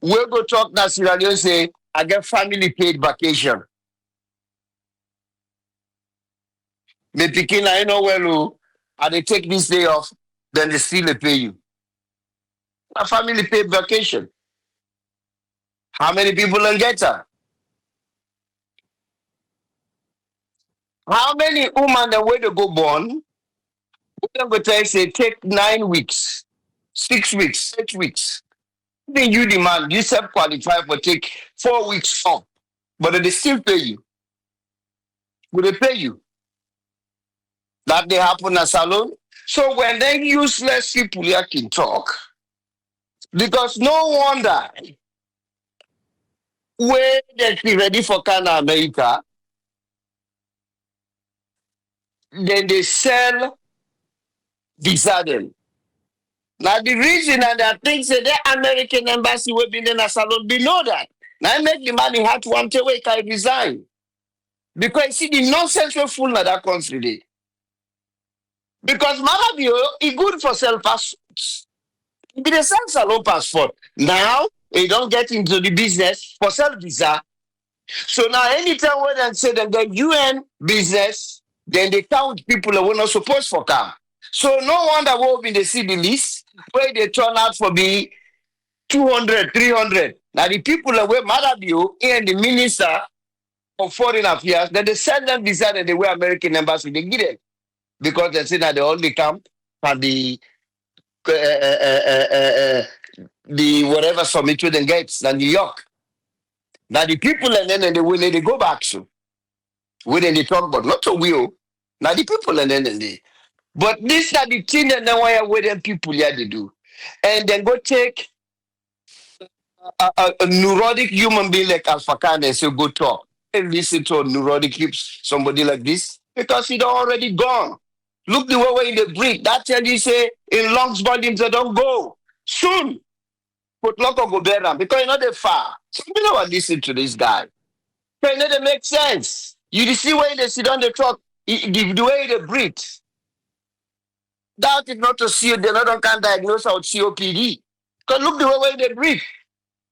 will go talk in Sierra Leone say I get family paid vacation? Me picking I know well and they take this day off, then they still pay you. A family paid vacation. How many people get that? How many women the way to go born? We're going to say take 9 weeks, 6 weeks, 8 weeks. Then you demand you self qualify for take 4 weeks off, but they still pay you. Will they pay you? That they happen at salon. So when they useless people here can talk, because no wonder when they be ready for Canada, America, then they sell visa them. Now the reason and the things that the American embassy will be in a salon below that. Now I make the money hard to want to wake I resign. Because you see the nonsense will full of that country day. Because Marabio is good for sell passports. It be sell salon passport. Now they don't get into the business for sell visa. So now anytime when they say that the UN business, then they count people that were not supposed to come. So no wonder we'll be the see the list where they turn out for be 200, 300. Now the people that were Marabio and the minister of foreign affairs, then they send them visa and they were American embassy, they get it. Because they say that they only come and the whatever summit with the gates in New York. Now the people and then they go back so. When they talk about not a will. Now the people and then they. But these are the things that now where them people here they do. And then go take a neurotic human being like Alpha Khan and say go talk. And listen to a neurotic somebody like this. Because he don't already gone. Look the way in the break. That tell you say in lungs volumes they don't go. Soon. Put local go better because you're not that far. So you know what listen to this guy. Because it doesn't make sense. You see where they sit on the truck, the way they breathe. Doubt it not to see they not can diagnose out COPD. Because look the way they breathe.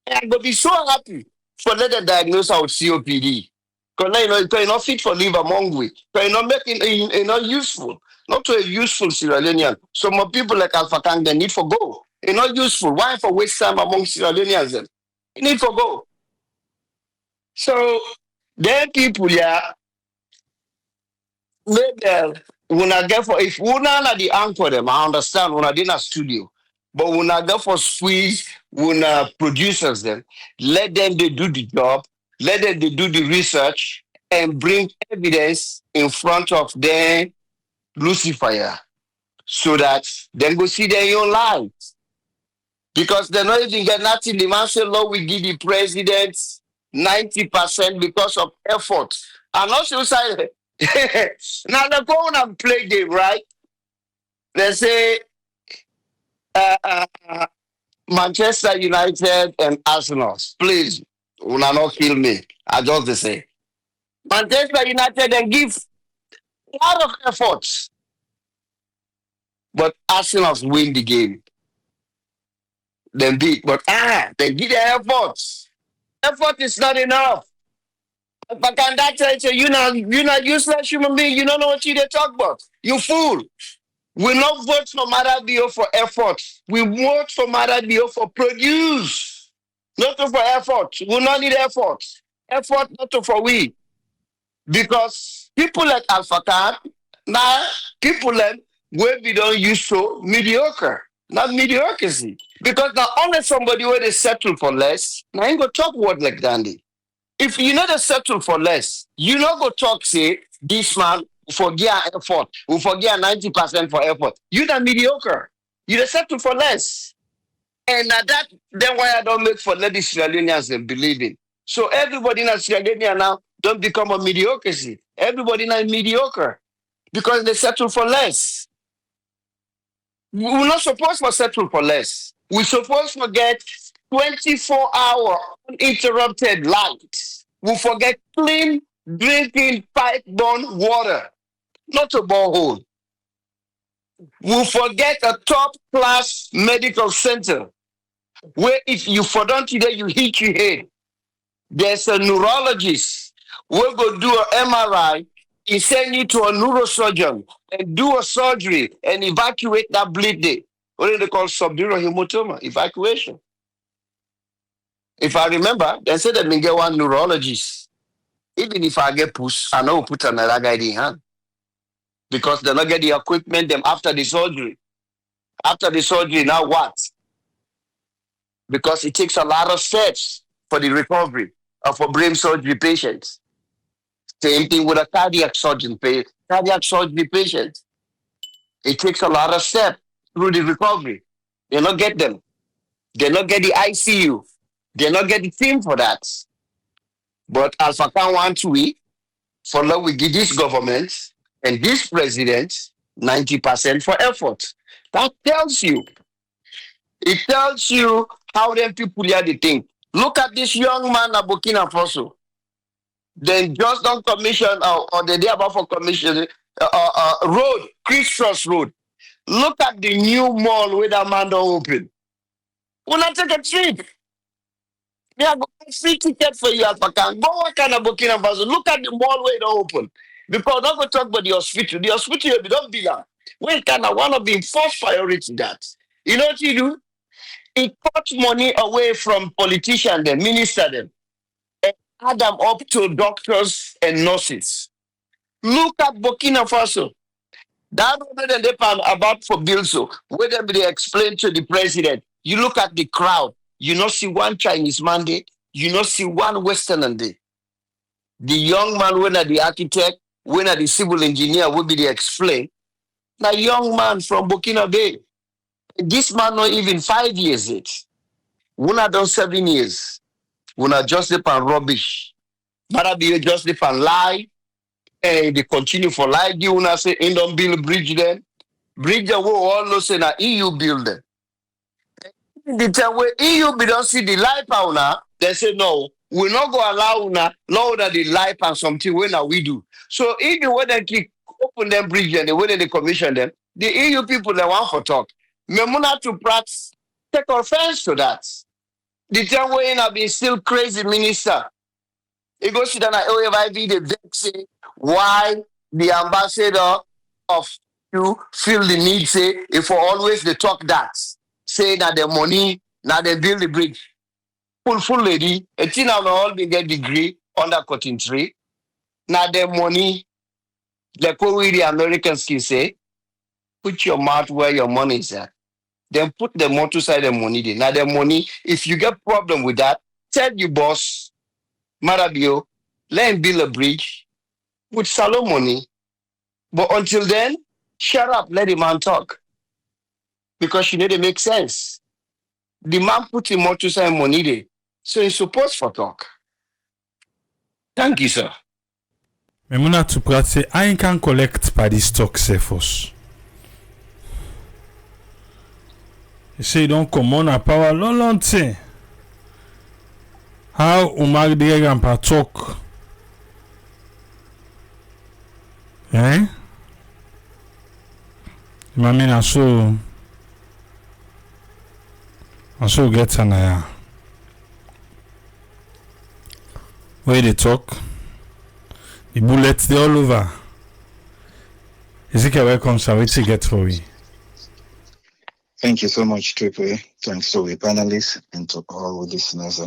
And I'm gonna be so happy for let them diagnose out COPD. Because now you're not fit for live among we. Because you're not making it not useful. Not to a useful Sierra Leonean. Some more people like Alpha Kang they need for go. It's not useful. Why for waste time among Sierra Leoneans then? You need for go. So then people yeah maybe when I get for if una na the anchor them, I understand when I did a studio. But when I go for squeeze, when producers them, let them they do the job, let them they do the research and bring evidence in front of them Lucifer so that then go see their own lives. Because they're not even get nothing. The man say, Lord, we give the president 90% because of effort. And also say now they go on and play game, right? They say Manchester United and Arsenal. Please, will not kill me. I just they say. Manchester United then give a lot of efforts. But Arsenal win the game. Then beat. But they give their efforts. Effort is not enough. But can that tell you you're not useless human being? You don't know what you they talk about. You fool. We not vote for Maradio for effort. We vote for Maradio for produce. Not for effort. We not need effort. Effort not for we. Because people like Alpha Khan, now people like where we don't use so mediocre. Not mediocrity. Because now only somebody where they settle for less, now ain't go talk word like Dandy. If you know they settle for less, you not go talk say this man forget effort, we forget 90% for effort. You not mediocre. You dey settle for less. And that then why I don't make for let the Sierra Leoneans them believe in. So everybody in Sierra Leone now don't become a mediocrity. Everybody now mediocre because they settle for less. We're not supposed to settle for less. We're supposed to get 24-hour uninterrupted light. We forget clean drinking pipe-borne water, not a borehole. We forget a top-class medical center where if you for don't today you hit your head. There's a neurologist who go do an MRI, he send you to a neurosurgeon and do a surgery and evacuate that bleeding. What do they call subdural hematoma? Evacuation. If I remember, they said that me get one neurologist. Even if I get push, I know put another guy in hand. Because they not get the equipment them after the surgery. After the surgery, now what? Because it takes a lot of steps for the recovery of a brain surgery patient. Same thing with a cardiac surgery patient. It takes a lot of steps through the recovery. They not get them. They not get the ICU. They not get the team for that. But Alpha Khan wants we for love we give this government and this president 90% for effort. That tells you. It tells you how them people here they think. Look at this young man at Burkina Faso. They just don't commission or the day about for commission road, Christmas Road. Look at the new mall where that man don't open. We'll not take a trip. Me I go buy free ticket for you, Alpha Khan. Go what kind of Burkina Faso. Look at the mall where it don't open. Because not go talk about the hospital. The hospital you don't belong. We kind of one of the first priority that. You know what you do? It cut money away from politicians, them, minister them, and add them up to doctors and nurses. Look at Burkina Faso. That one they about for bills, so where they explain to the president. You look at the crowd. You not see one Chinese man there. You not see one Westerner there. The young man, when the architect, when the civil engineer, will be the explain. Now, young man from Burkina Faso. This man not even 5 years yet. We not done 7 years. We not just upon rubbish. But be just upon lie. And they continue for lie. You wanna say in don't build bridge then. Bridge that we all know say na EU building. The time where EU be don't see the light power now, they say no, we not go allow now, now that the light and something when we do. So if the way they keep open them bridge and the way they commission them, The EU people they want for talk. Memuna to practice take offense to that. The time when I be still crazy minister. He goes to the OFIV, the vex say why the ambassador of you feel the need say if for always they talk that say that the money now they build the bridge. Full lady, a teen now all be get degree under cotton tree. Now the money, like what we the Americans can say, put your mouth where your money is at. Then put the motor side the money there. Now the money, if you get problem with that, tell your boss, Marabio, let him build a bridge with shallow money. But until then, shut up, let the man talk. Because you need to make sense. The man put the motor side money there. So he's supposed for talk. Thank you, sir. Memuna to practice, I can collect by the stock surface. You say don't come on a power long thing. How Umar the grandpa talk? Eh? Mami na so get anaya. Where they talk? The bullets they all over. Ezekiel, welcome, sir. What you get for me? Thank you so much, Triple. Thanks to the panelists and to all listeners.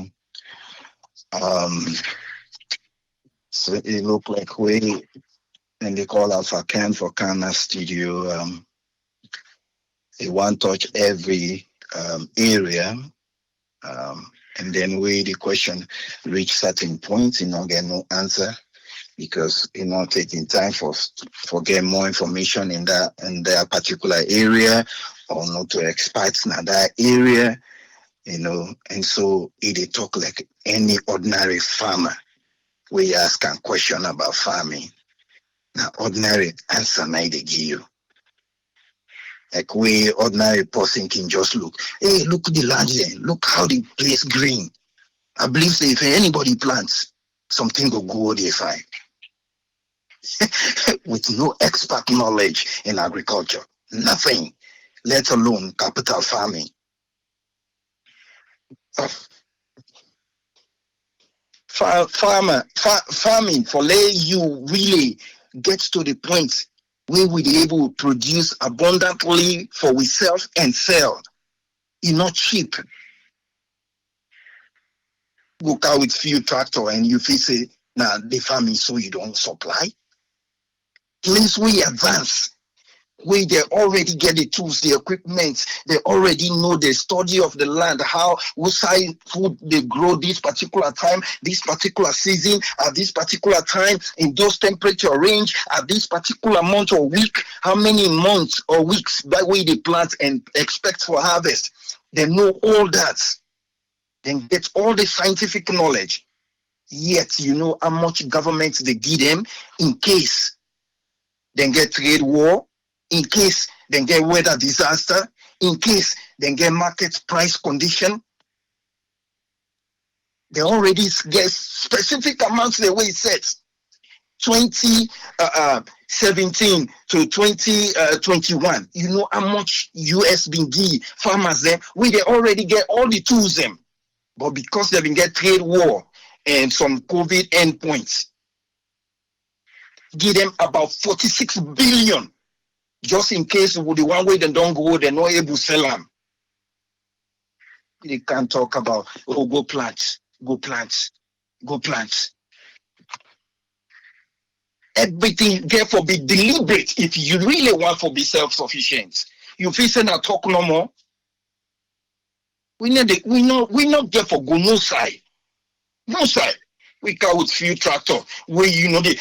So it looked like we, and they call Alpha Ken for Kana Studio. They want to touch every area. And then the question reach certain points, get no answer because taking time for get more information in that particular area or not to experts in that area, and so they talk like any ordinary farmer. We ask a question about farming. Now ordinary answer they give you. Like we ordinary person can just look. Hey, look the land there. Look how the place green. I believe that if anybody plants, something will go there fine. With no expert knowledge in agriculture. Nothing. Let alone capital farming. Farming for let you really get to the point where we be able to produce abundantly for ourselves and sell. It's not cheap. Go car with few tractor and you feel say, nah, the farming so you don't supply. Please we advance. We they already get the tools, the equipment, they already know the study of the land, how what side food they grow this particular time, this particular season, at this particular time, in those temperature range, at this particular month or week, how many months or weeks by way they plant and expect for harvest. They know all that. Then get all the scientific knowledge. Yet how much government they give them in case they get trade war. In case they get weather disaster, in case they get market price condition, they already get specific amounts the way it sets. 2017 to 2021, how much US been give farmers them. They already get all the tools them, but because they've been get trade war and some COVID endpoints, give them about 46 billion. Just in case with the one way they don't go, they're not able to sell them. They can't talk about, go plant. Everything, therefore, be deliberate if you really want to be self-sufficient. You feel saying I talk no more. We not there for go no side. No side. We can with few tractor where they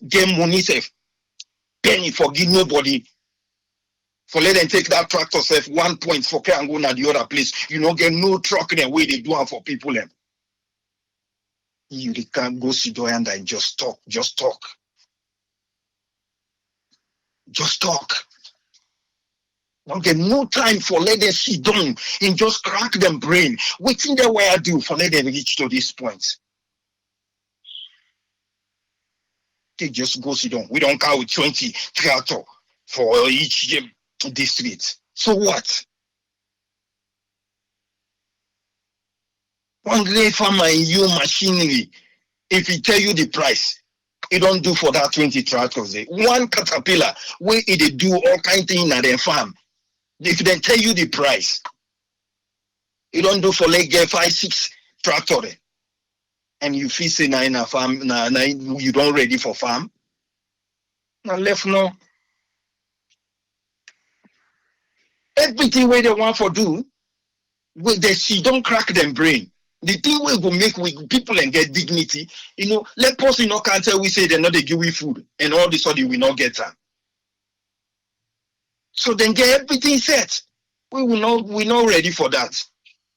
get money safe. Penny for give nobody. For let them take that tractor safe 1 point for care and go to the other place. Get no truck in the way they do it for people them. You can't go sit down and just talk. Don't get no time for let them sit down and just crack them brain. Waiting there where I do for let them reach to this point. They just go sit down. We don't count with 20 tractor, for each district. So what? One great farmer in your machinery, if he tell you the price, he don't do for that 20 tractors. One caterpillar where it do all kind of things at their farm. If they tell you the price, he don't do for like get 5-6 tractors. And you feel say now in a farm, now you don't ready for farm. Now left now. Everything where they want for do, where they see don't crack them brain. The thing we go make people and get dignity, let person can't tell we say they're not they give we food and all this sudden we not get them. So then get everything set. We not ready for that.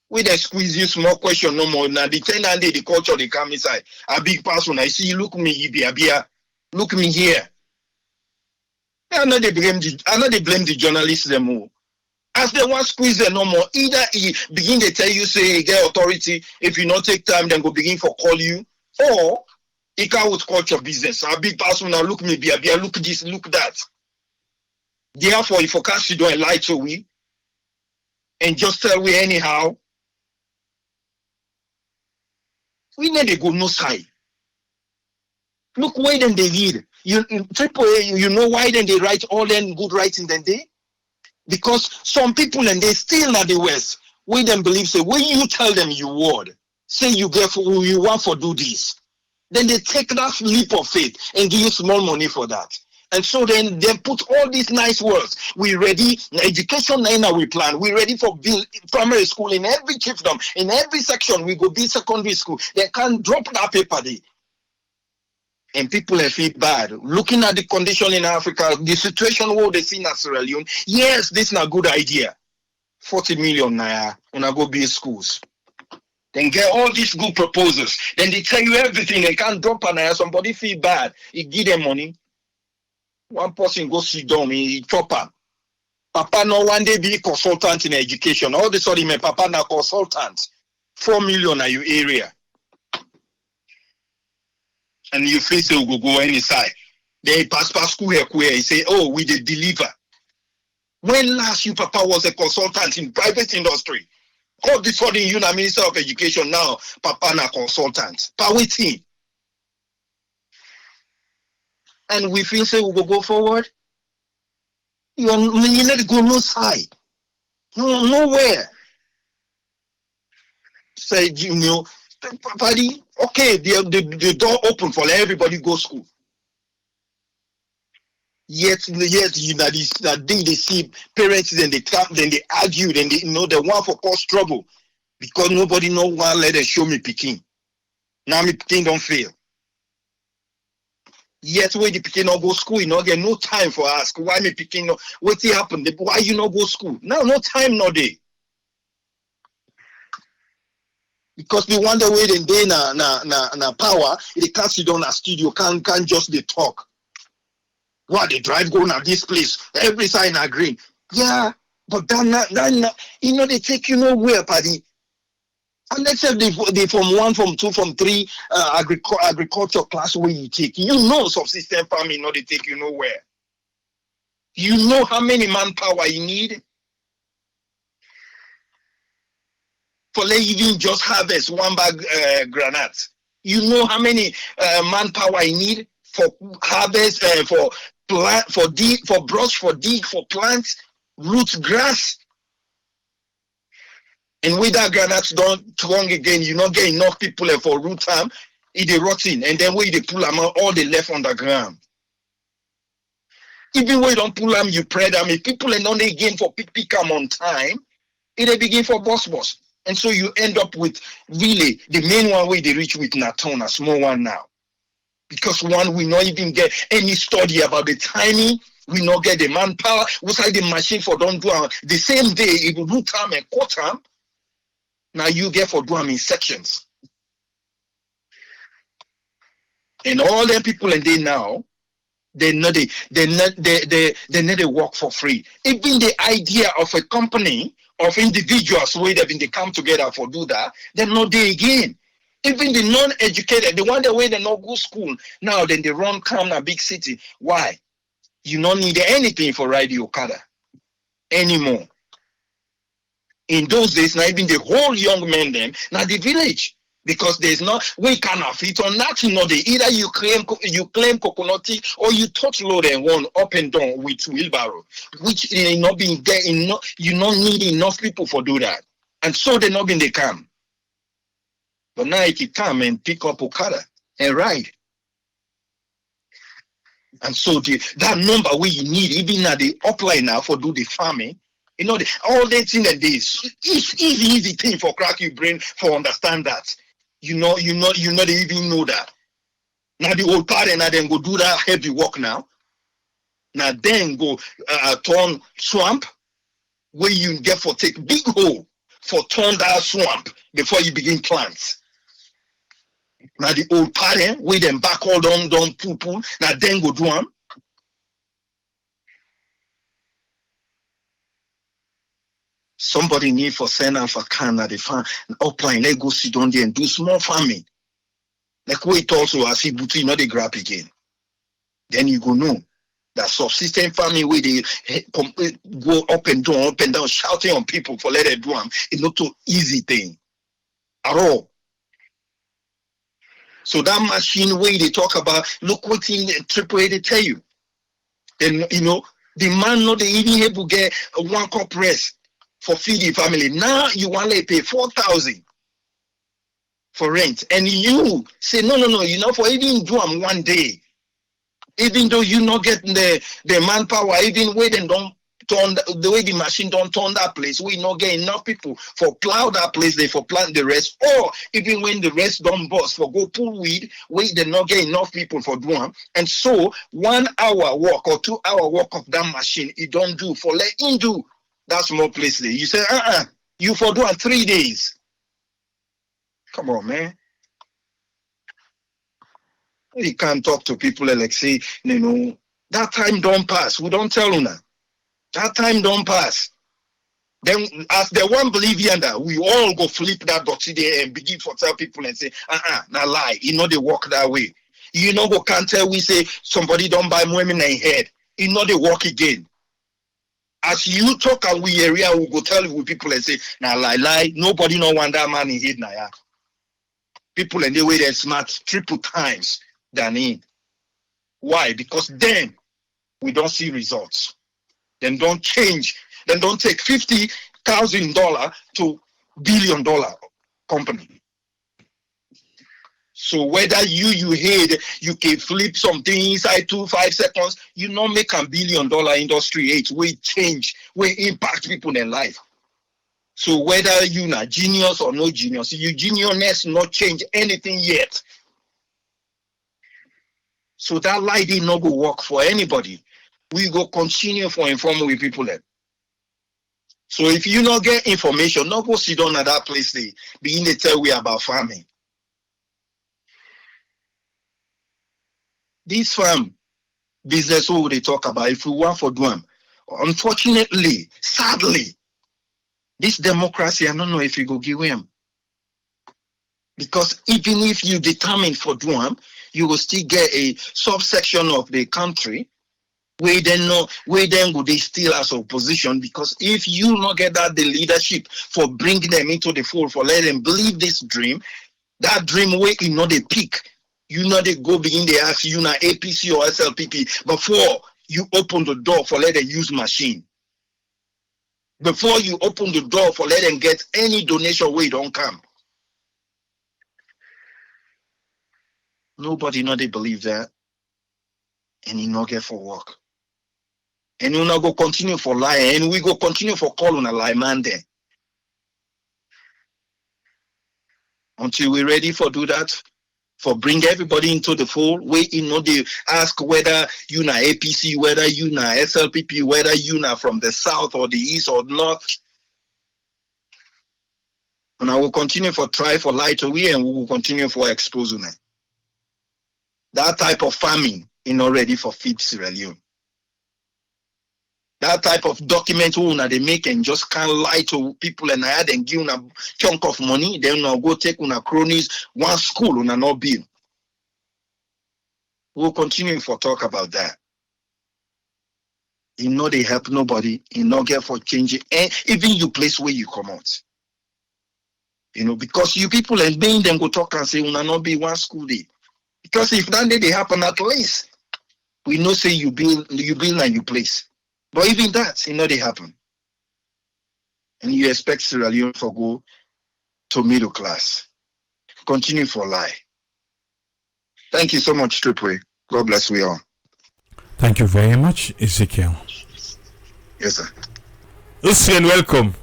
We they squeeze you small question no more. Now the 10 and the culture they come inside. A big person, I see you look me look me here. I know they blame the journalists them all. As they want squeeze them no more, either he begin to tell you say get authority, if you not take time, then go begin for call you, or he can with culture business. A big person now look me look this, look that. Therefore, if you can't don't lie to we and just tell we anyhow, we need to go no side. Look why then they read. AAA, you know why then they write all them good writing then they? Because some people and they still not the West, we then believe say when you tell them you word, say you want for do this, then they take that leap of faith and give you small money for that. And so then they put all these nice words. We ready education now we plan. We ready for build primary school in every chiefdom, in every section. We go build secondary school. They can't drop that paper there. And people feel bad. Looking at the condition in Africa, the situation where they see in Sierra Leone, yes, this is a good idea. 40 million naira when I go build schools. Then get all these good proposals. Then they tell you everything. They can't drop an naira. Somebody feel bad. You give them money. One person go sit down, he chop am. Papa no one day be consultant in education. All this sudden, my papa na consultant. 4 million are your area. And you face say go any side. Then he pass school here, he say, oh, we did deliver. When last you papa was a consultant in private industry? All this sudden you na Minister of Education now, papa na consultant. Pa waiting. And we feel say we go forward. You need to go no side. No, nowhere. Say, buddy, okay, the door open for everybody go school. Yet that day they see parents, then they clap, then they argue, then they they want for cause trouble because nobody know one let them show me picking. Now me picking don't fail. Yet when the picking not go school, get no time for ask why me picking no what happened, why you not go school? Now no time no day. Because the wonder way then they na power, they can't sit down a studio, can't just they talk. What they drive going at this place, every sign are green. Yeah, but that they take you nowhere, buddy. And let's say they from 1, from 2, from 3 agriculture class where you take. Subsistence farming, they take you nowhere. You know how many manpower you need? For even just harvest 1 bag granite. You know how many manpower you need for harvest, for plant, for dig, for brush, for dig, for plants, roots, grass. And with that granite don't strong again, you not get enough people for root time, it rotting, and then when they pull them out, all they left on the ground. Even when you don't pull them, you pray them. If people are not again for pick them on time, it begin for boss. And so you end up with really the main one way they reach with Naton, a small one now. Because one, we not even get any study about the timing, we not get the manpower, we say the machine for don't do them. The same day, it will root time and cut time. Now you get for do them in sections. And all them people and they now, they need to work for free. Even the idea of a company of individuals where they come together for do that, they're not there again. Even the non-educated, the one that way they not go school, now then they run come a big city. Why? You don't need anything for ride the Okada anymore. In those days, not even the whole young men them, now the village. Because there's not, we cannot fit on nothing. No, either you claim coconut tea or you touch load and one up and down with wheelbarrow, which not being there. You not need enough people for do that, and so they not been they come. But now if you come and pick up Okada and ride, and so that number where you need even at the upline now for do the farming. All the thing that this is easy thing for crack your brain for understand that. You not even know that. Now the old party now then go do that heavy work now. Now then go turn swamp where you get for take big hole for turn that swamp before you begin plants. Now the old party where them back all down poo. Now then go do them. Somebody need for send Alpha Canada the farm upline. Let go sit down there and do small farming. Like wait also as if booty not the grab again. Then you go know that subsistence farming where they go up and down, shouting on people for let it do them. It's not so easy thing at all. So that machine where they talk about, look what in AAA they tell you. Then the man not even able to get a 1 cup rest for feeding family. Now you want to pay 4,000 for rent, and you say no. For even do them 1 day, even though you not getting the manpower, even way they don't turn the way the machine don't turn that place, we not get enough people for plow that place, they for plant the rest, or even when the rest don't bust for go pull weed, we they not get enough people for do them, and so 1 hour work or 2 hour work of that machine it don't do for let him do. That small place there. You say, you for do 3 days. Come on, man. You can't talk to people like say, that time don't pass. We don't tell them that. That time don't pass. Then as the one Bolivian that we all go flip that dirty there and begin to tell people and say, now lie. They walk that way. Go Conteh, we say somebody don't buy women in head. They walk again. As you talk and we area, we go tell you people and say, nah lie, nobody no want that man in head now. Yeah. People and the way they're smart 3 times than him. Why? Because then we don't see results. Then don't change. Then don't take $50,000 to $1 billion company. So whether you hate, you can flip something inside 2-5 seconds, you not make $1 billion industry. It will change, will impact people in their life. So whether you not genius or no genius, your genius not change anything yet. So that lie did not go work for anybody. We go continue for informing with people then. So if you not get information, not go sit down at that place they begin to tell we about farming. This farm business what they talk about, if we want for do them, unfortunately, sadly, this democracy, I don't know if you go give them. Because even if you determine for do them, you will still get a subsection of the country where then go they still as opposition, because if you not get that the leadership for bringing them into the fold, for let them believe this dream, that dream way they pick. They go begin they ask you now APC or SLPP before you open the door for let them use machine. Before you open the door for let them get any donation where it don't come. Nobody they believe that. And you not get for work. And you not go continue for lie. And we go continue for call on a lie man there. Until we're ready for do that. For bring everybody into the fold, where they ask whether you na APC, whether you na SLPP, whether you na from the south or the east or north. And I will continue for try for light away, and we will continue for exposing them. That type of farming is not ready for feed Sierra Leone. That type of document they make and just can't lie to people and I and give a chunk of money, then go take una cronies, one school on no bill. We'll continue for talk about that. You know they help nobody. You know get for changing, and even you place where you come out. You know, because you people and being them go talk and say, "Una not be one school day." Because if that day they happen, at least we know say you build and you place. But even that, you know they happen, and you expect Sierra Leone for go to middle class, continue for lie. Thank you so much, Tripway. God bless we all. Thank you very much, Ezekiel. Yes, sir. Hussein, welcome.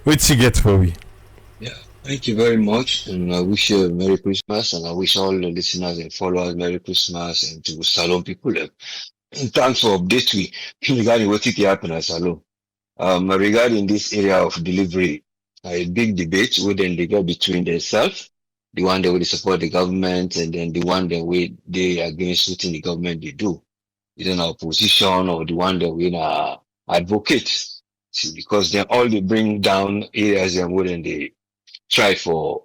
What you get for me? Yeah, thank you very much. And I wish you a Merry Christmas. And I wish all the listeners and followers Merry Christmas and to Salon people. In terms of update regarding what it happened at Salon. Regarding this area of delivery, a big debate within the get between themselves, the one that will support the government and then the one that we they against what the government they do. Either in opposition or the one that we advocate. See, because then all they bring down areas and wouldn't they try for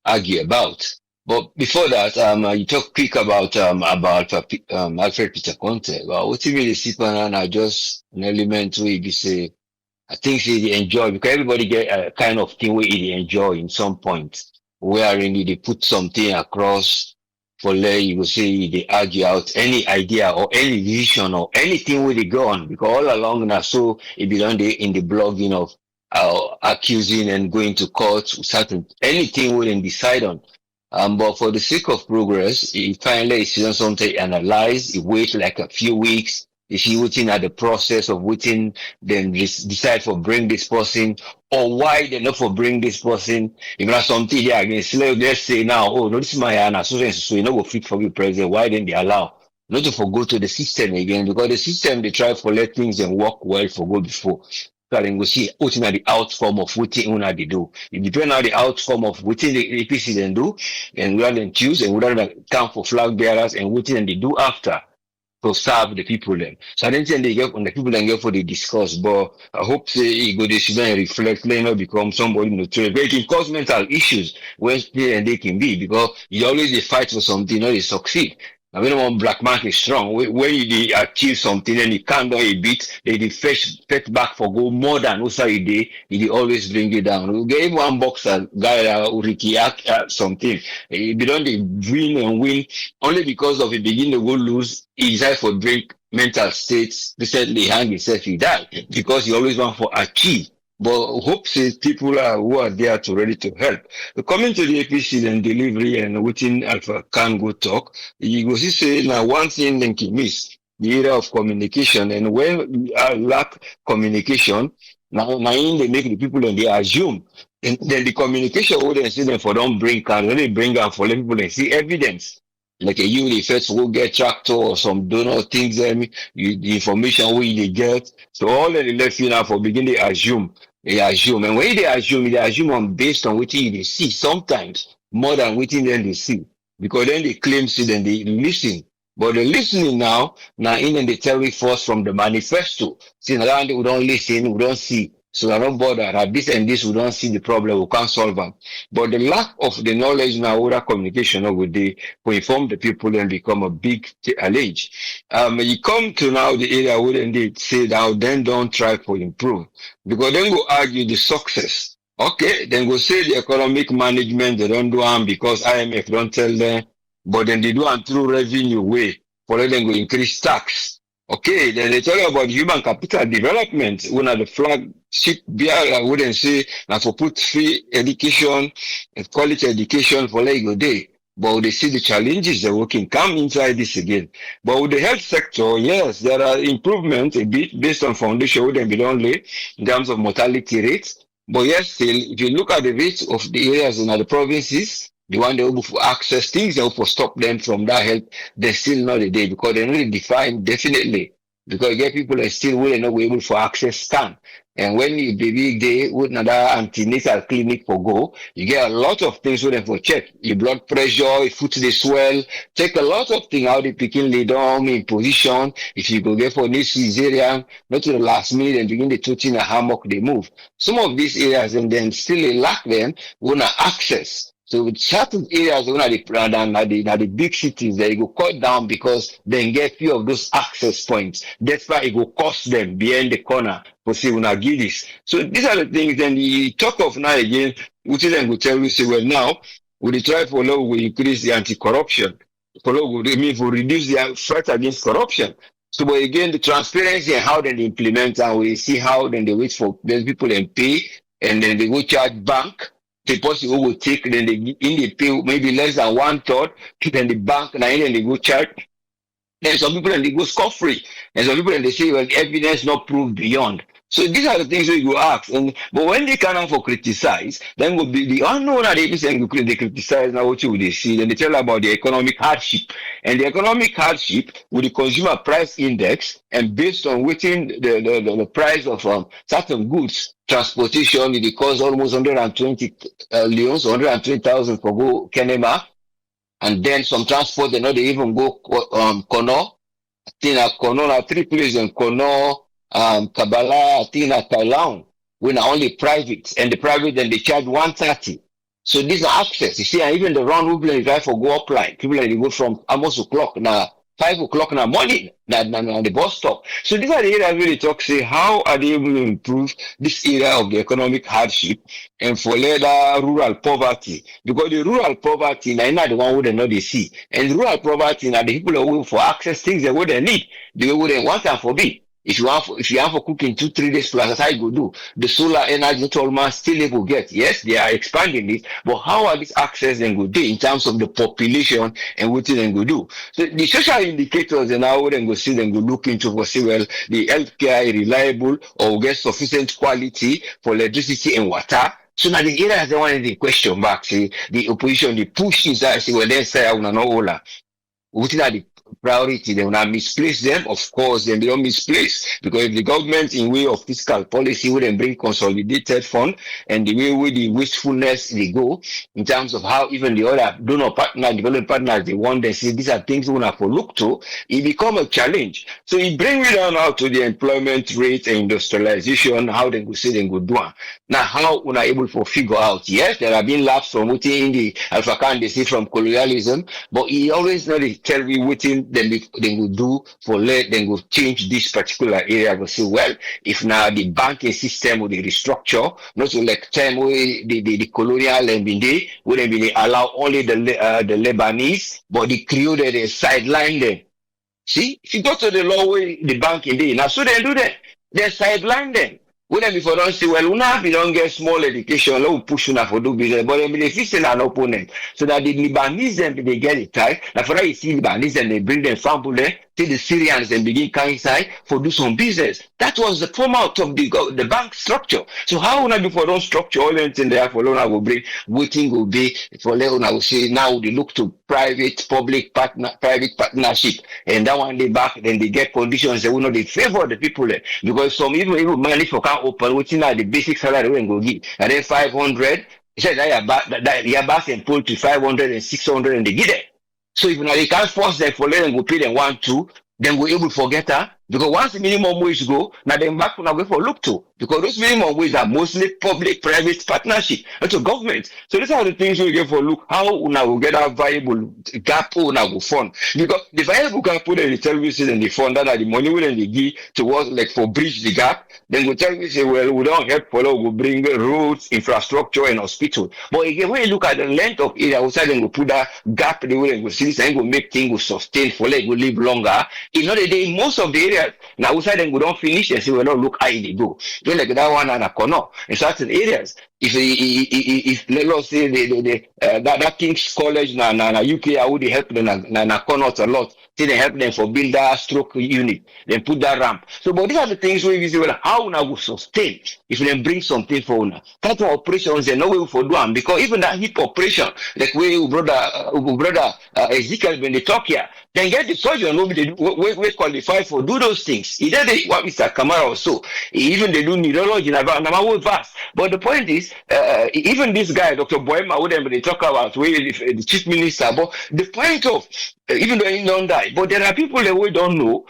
argue about. But before that, you talk quick about Alfred Peter Conteh. Well, what you really see, and just an element where you say, I think they enjoy because everybody get a kind of thing where they enjoy in some point, where really they put something across for lay, you will say they argue out any idea or any vision or anything where they go on because all along now, so it belong in the blogging of accusing and going to court, certain anything we can decide on. But for the sake of progress, he finally sees something analyze, he wait like a few weeks, if he waiting at the process of waiting, then decide for bring this person or why they not for bring this person. If not something here against, let's say now, oh, no, this is my Anna, so you know, go fit for the president. Why didn't they allow? Not to forgo to the system again because the system they try for let things and work well for go before. So then we see what the outcome of what they do. It depends on the outcome of what the APC then do, and we are then choose and we are then count for flag bearers and what they do after to serve the people then. So I don't think they get when the people then get for the discuss, but I hope say he go this and reflect, not become somebody in the trade. But it can cause mental issues when they can be because you always they fight for something, not they succeed. I mean, one black man is strong. When you achieve something and you can't do a bit, they fetch back for go more than also they always bring you down. We gave one boxer guy Ricky something. They don't win and win only because of it begin to go lose. He decided for drink mental states. Recently hang himself, he died because he always want for achieve. But hope says people who are there to ready to help. Coming to the APC and delivery and within Alpha can go talk, you go see say now one thing they can miss the area of communication and when you lack communication, now in they make the people and they assume and then the communication would then see them for don't bring can really bring out for let people and see evidence. Like a you first will get tractor or some donor things the information we they get. So all the left you now for begin they assume. And when they assume on based on what they see sometimes more than what then they see. Because then they claim see then they listen. But the listening now in and they tell me first from the manifesto. See now we don't listen, we don't see. So I don't bother at this and this, we don't see the problem, we can't solve them. But the lack of the knowledge now, or communication over the to inform the people and become a big challenge. You come to now the area where they say now, then don't try to improve. Because then go argue the success. Okay, then go say the economic management, they don't do them because IMF don't tell them, but then they do them through revenue way. For them go increase tax. Okay, then they tell you about human capital development. One of the flagship beer, I wouldn't say, now for put free education and quality education for Lego Day. But they see the challenges they're working, come inside this again. But with the health sector, yes, there are improvements a bit based on foundation wouldn't be only in terms of mortality rates. But yes, still, if you look at the rates of the areas in the provinces, the one they able to access things, they able to stop them from that help, they're still not a day because they're not defined definitely. Because you get people that still will not be able to access scan. And when you baby day with another antenatal clinic for go, you get a lot of things with them for check. Your blood pressure, your foot they swell, take a lot of things out the picking lay down in position. If you go get for this cesarean, not to the last minute and begin the touching in a hammock, they move. Some of these areas and then still they lack them, wanna access. So with certain areas, when the big cities, they go cut down because they get few of those access points. That's why it will cost them behind the corner for say una give this. So these are the things. Then you talk of now again, which then will tell you say, well, now we try for law we increase the anti-corruption. For law we mean for reduce the fight against corruption. So but again, the transparency and how they implement, and we see how then they wait for those people and pay, and then they go charge bank. The person who will take, then they pay maybe less than 1/3, then the bank, and then they go charge. Then some people and they go scot free, and some people and they say, well, evidence not proved beyond. So these are the things we go ask. But when they come out for criticize, then will be the unknown that they saying they criticize now what you they see. Then they tell about the economic hardship. And the economic hardship with the consumer price index, and based on within the price of certain goods, transportation, it costs almost 120 leons, 120,000 for go Kenema. And then some transport, they know they even go Kono. Tina Kono, na 3 places in Kono, Kabbalah, Tina Kailaun. When are only private, and the private then they charge 130. So these are access. You see, and even the round people drive for go up line. People they go from almost o'clock now. 5 o'clock in the morning, the bus stop. So these are the areas really talk, say, how are they able to improve this area of the economic hardship and for later rural poverty? Because the rural poverty, now not the one who they know they see. And the rural poverty, now the people who for access things they wouldn't need, they wouldn't want and forbid. If you have for cooking 2-3 days plus, that's how you go do. The solar energy total still able to get. Yes, they are expanding it, but how are these access then go do in terms of the population and what they go do? So the social indicators and how then go see them go look into for say, well, the healthcare is reliable or get sufficient quality for electricity and water. So now the areas they want to question back, see the opposition, the push is that say, well, then say I will not know what is the priority, they will not misplace them. Of course, they don't misplace, because if the government in way of fiscal policy would then bring consolidated fund, and the way with the wastefulness they go in terms of how even the other donor partner, development partners, they want, they say these are things we have to look to, it become a challenge. So it bring me down now to the employment rate and industrialization, how they go say they go do. Now how we are able to figure out, yes, there have been lapses from within the Alpha Khan, they say from colonialism, but he always know they tell me within then they will do for let them go change this particular area. Go say, well, if now the banking system will restructure, not to like time where the colonial and there, would have been allow only the Lebanese, but they created a sideline them. See, if you go to the law way the banking there, now so they do that, they sideline them. When if you don't say, well, we don't get small education, we push you for do business, but they fix an opponent. So that the Lebanese them they get it tight. Now for that you see Lebanese and they bring them sample there, till the Syrians and begin coming inside for do some business. That was the format of the bank structure. So how we before don't structure all anything there for loan will bring waiting will be for Leone will say now they look to private partnership, and that one they back then they get conditions they will not they favor the people there, because some even money for can't open waiting at the basic salary when go give, and then 500 he said that you back and pull to 500 and 600 and they get it. So if they can't force them for let them go pay them 1-2, then we're able to forget her. Because once the minimum wage go, now then back when I go for look to. Because those minimum wage are mostly public-private partnership, not to government. So these are the things we get for look how now we get a viable gap now go fund. Because the viable gap put in the services and the fund that are the money when they give towards like for bridge the gap, then we tell me say, well, we don't help follow, we bring roads, infrastructure, and hospital. But again, when you look at the length of area, we say then we put that gap the way we see this and go make things go sustain for like we live longer. In other day, most of the areas now we say then we don't finish and say we don't look how they go. Just like that one and a corner in certain areas. If let us say that King's College na UK I would help them na corner a lot. Say they help them for build that stroke unit, then put that ramp. So but these are the things where we say, well, how now will sustain if they bring something for una. That operations they know we for do them, because even that hip operation, like where brother Ezekiel when they talk here, then get the surgeon nobody we qualify for do those things. Either they what Mr. Kamara or so, even they do neurology about vast. But the point is, even this guy, Dr. Boema, wouldn't they talk about where the chief minister, but the point of even though he don't die, but there are people that we don't know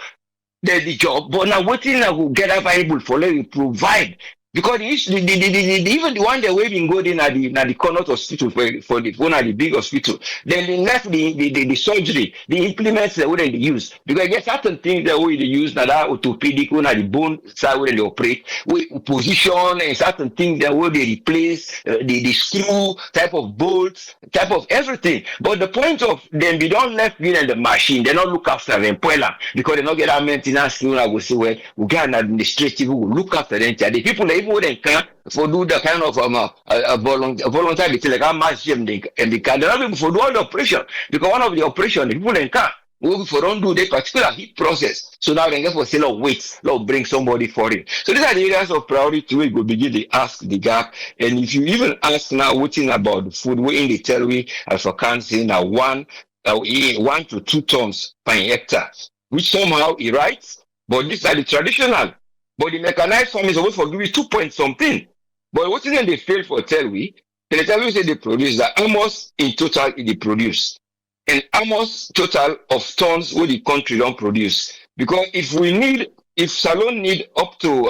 there's the job, but now what thing I will get available for let you provide Because even the one that we been going in at the Connaught hospital for the one at the big hospital, then they left the surgery, the implements that wouldn't use. Because I guess certain things that we use now that orthopedic one at the bone side where they operate, we position and certain things that where they replace the screw type of bolts, type of everything. But the point of them, they don't left in the machine, they don't look after them, because they don't get that maintenance crew. I will say, well, we got an administrative who will look after them. The people that even they can for do the kind of a voluntary, like how much them they and they can. They're not able for do all the operation because one of the operation the people they can. We for don't do the particular heat process. So now they get for say, "Lord, wait, Lord, bring somebody for it." So these are the areas of priority we go begin to ask the gap. And if you even ask now, what thing about the food, we in the tell we as for cancer now 1 to 2 tons per hectare, which somehow he writes, but these are the traditional. But the mechanized farm is always for giving 2 point something. But what is they fail for tell we? They tell we say they produce that almost in total they produce. And almost total of tons what the country don't produce. Because if Salon need up to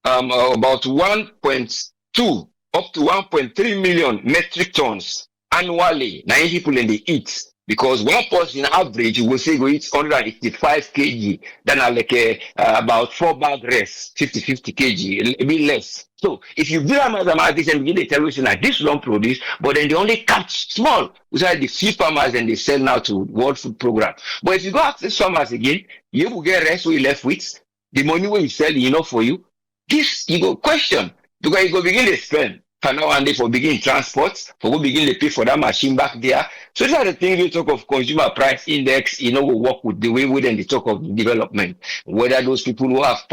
about 1.2 up to 1.3 million metric tons annually, 9 people in the eat. Because one person average will say go eat 185 kg, then like about 4 bag rest, 50 kg, a bit less. So if you do a mathematics and begin to tell us like this don't produce, but then they only catch small, which are the few farmers and they sell now to World Food Program. But if you go ask these farmers again, you will get rest we left with, the money when you sell enough for you. This you go question because you go begin to spend. For now and they for begin transport, for go begin to pay for that machine back there. So these are the things we talk of consumer price index, will work with the way we then they talk of development. Whether those people who have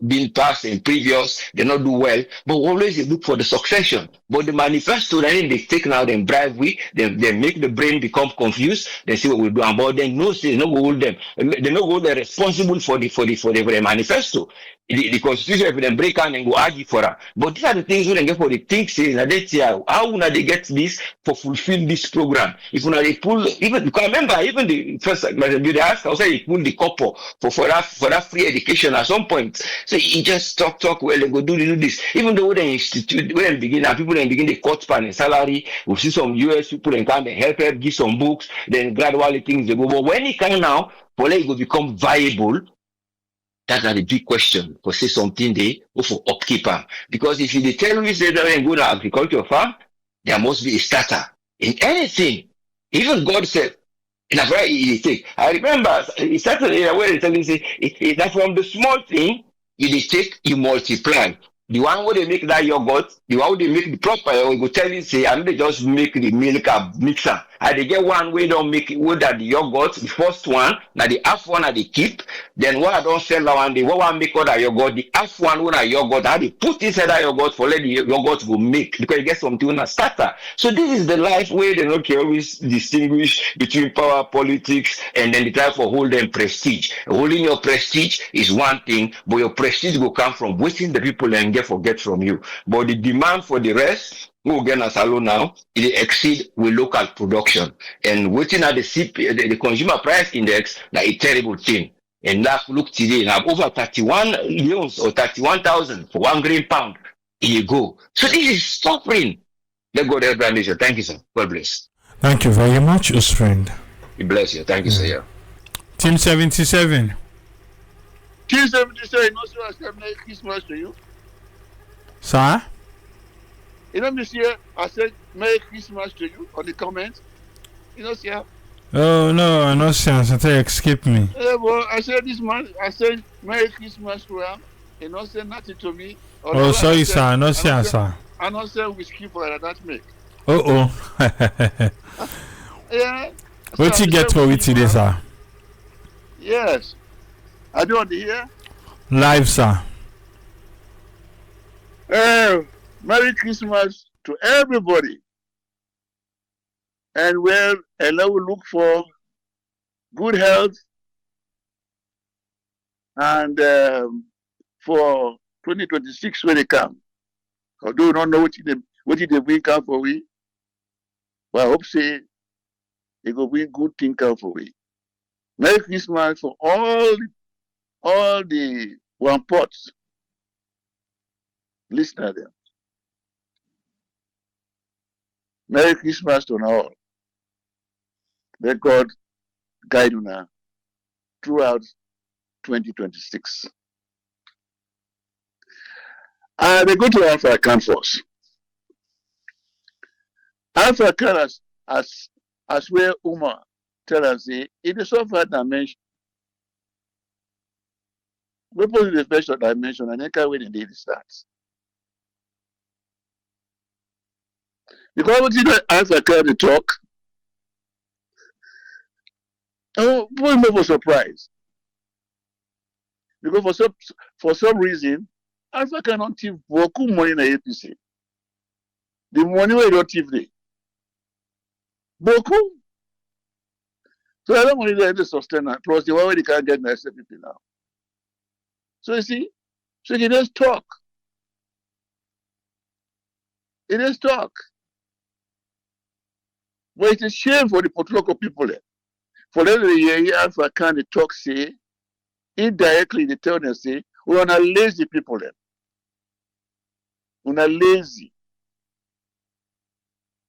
been passed in previous, they not do well, but always they look for the succession. But the manifesto, then they take now them bribe they make the brain become confused, they see what we do, and but they no say no hold them. They no hold them responsible for the manifesto. The constitution if they break down and go argue for her. But these are the things we then get for the things saying that they how will they get this for fulfill this program? If they pull even because remember even the first they ask also they pull the couple for that free education at some point. So you just talk well and go do this. Even though they institute when they begin and people then begin the cut span and salary, we see some US people and come and help give some books, then gradually things they go. But when it can now, for it will become viable. That's the big question. For say something they go for upkeep. Because if you tell me say that go to agriculture farm, there must be a starter in anything. Even God said, in a very easy thing. I remember it started where they tell me say that from the small thing you take you multiply. The one where they make that yogurt, the one where they make the proper, we go tell you say, and they just make the milk a mixer. And they get one way don't make it with that the yogurt, the first one, now the half one that they keep. Then what I don't sell that one, they want make other yogurt, the half one when I yogurt, how they put inside that yogurt for let the yogurt go make because you get something on a starter. So this is the life where they don't always distinguish between power politics and then they try for hold them prestige. Holding your prestige is one thing, but your prestige will come from waiting the people and forget from you. But the demand for the rest, we get as alone now, it exceed with local production. And waiting at the consumer price index, like a terrible thing. And that look today, now over 31 leons or 31,000 for 1 green pound. Here you go. So this is suffering. Let go there, Brandon. Thank you, sir. God bless. Thank you very much, friend. God bless you. Thank you, sir. Yeah. Team 77. Team 77, also I said Merry Christmas to you. Sir? This year I said Merry Christmas to you on the comments. Sir. Oh no, no sense. I tell you, escape me. Yeah, well, I said this man, I said Merry Christmas to him. Say nothing to me. Oh, sorry, sir. No sense, sir. I not say whiskey for that make. Oh. Yeah. What you get for it today, sir? Yes. I do want to hear. Live, sir. Merry Christmas to everybody. And I will look for good health and for 2026 when they come. Although we don't know what they bring out for we, but I hope say they go bring good thing out for we. Merry Christmas for all the one pots. Listen to them. Merry Christmas to all. Let God guide you now throughout 2026. They go to Alpha Account first. Alpha Account as where Uma tell us it is software dimension. We put the special dimension and then can wait until it starts. Because what did Alpha Account talk? Oh, people more for surprise. Because for some reason, Alpha cannot thief beaucoup money in the APC. The money where you don't thief there. Beaucoup. So I don't want to sustain that. Plus the one where they can't get the SFP now. So you see, so he just talk. It is talk. But it's a shame for the Potloco people there. For them to hear Alpha can talk say, indirectly they tell them say, we are not lazy people there. We are lazy.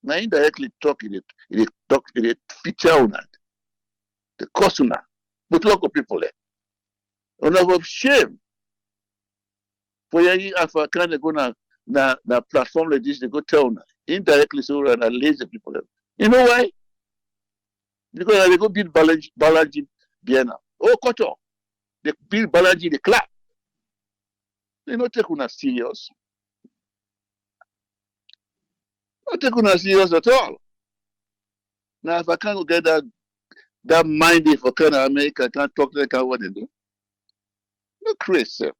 Now indirectly talk it feature on that. The customer. Potloco people there. On of shame. For you Alpha can they go na platform like this, they go tell now. Indirectly so we are not lazy people there. You know why? Because they go beat Balaji Biena. Oh, Koto. They beat Balaji, they clap. They not take una serious. Not take una serious at all. Now, if I can't get that mind if I can America, I can't talk like what they do. No crazy.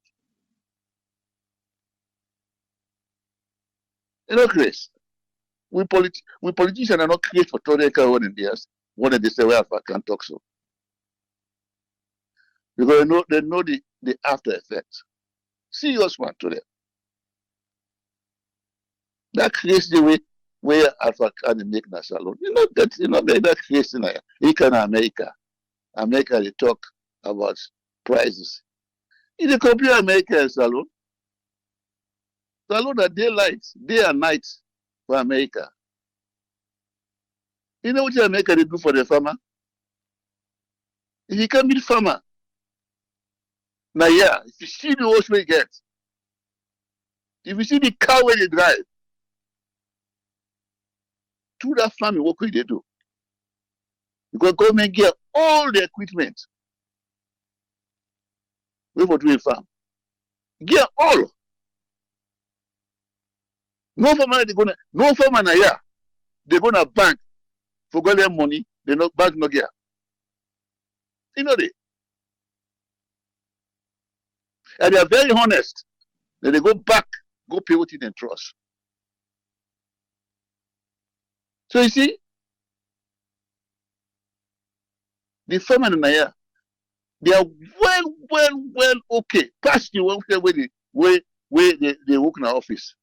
You know, Chris. We politicians are not create for Toreka what they say, well, if I can't talk so. Because they know the after effects. Serious one to them. That crazy way Alpha can make na salon. That crazy na. He can America. America they talk about prices. If they compare America and salon are daylight, day and night for America. You know what America they do for the farmer? If you can meet farmer, now yeah, if you see the horse we get, if you see the car where they drive, through that farming, what could they do? Because government get all the equipment. We for doing farm. Get all. No farmer na here. They're gonna bank for get their money, they no bank no get. You know they. And they are very honest. Then they go back, go pay what they trust. So you see, the farmer in Naya, they are well okay. Past the one where they work in the office.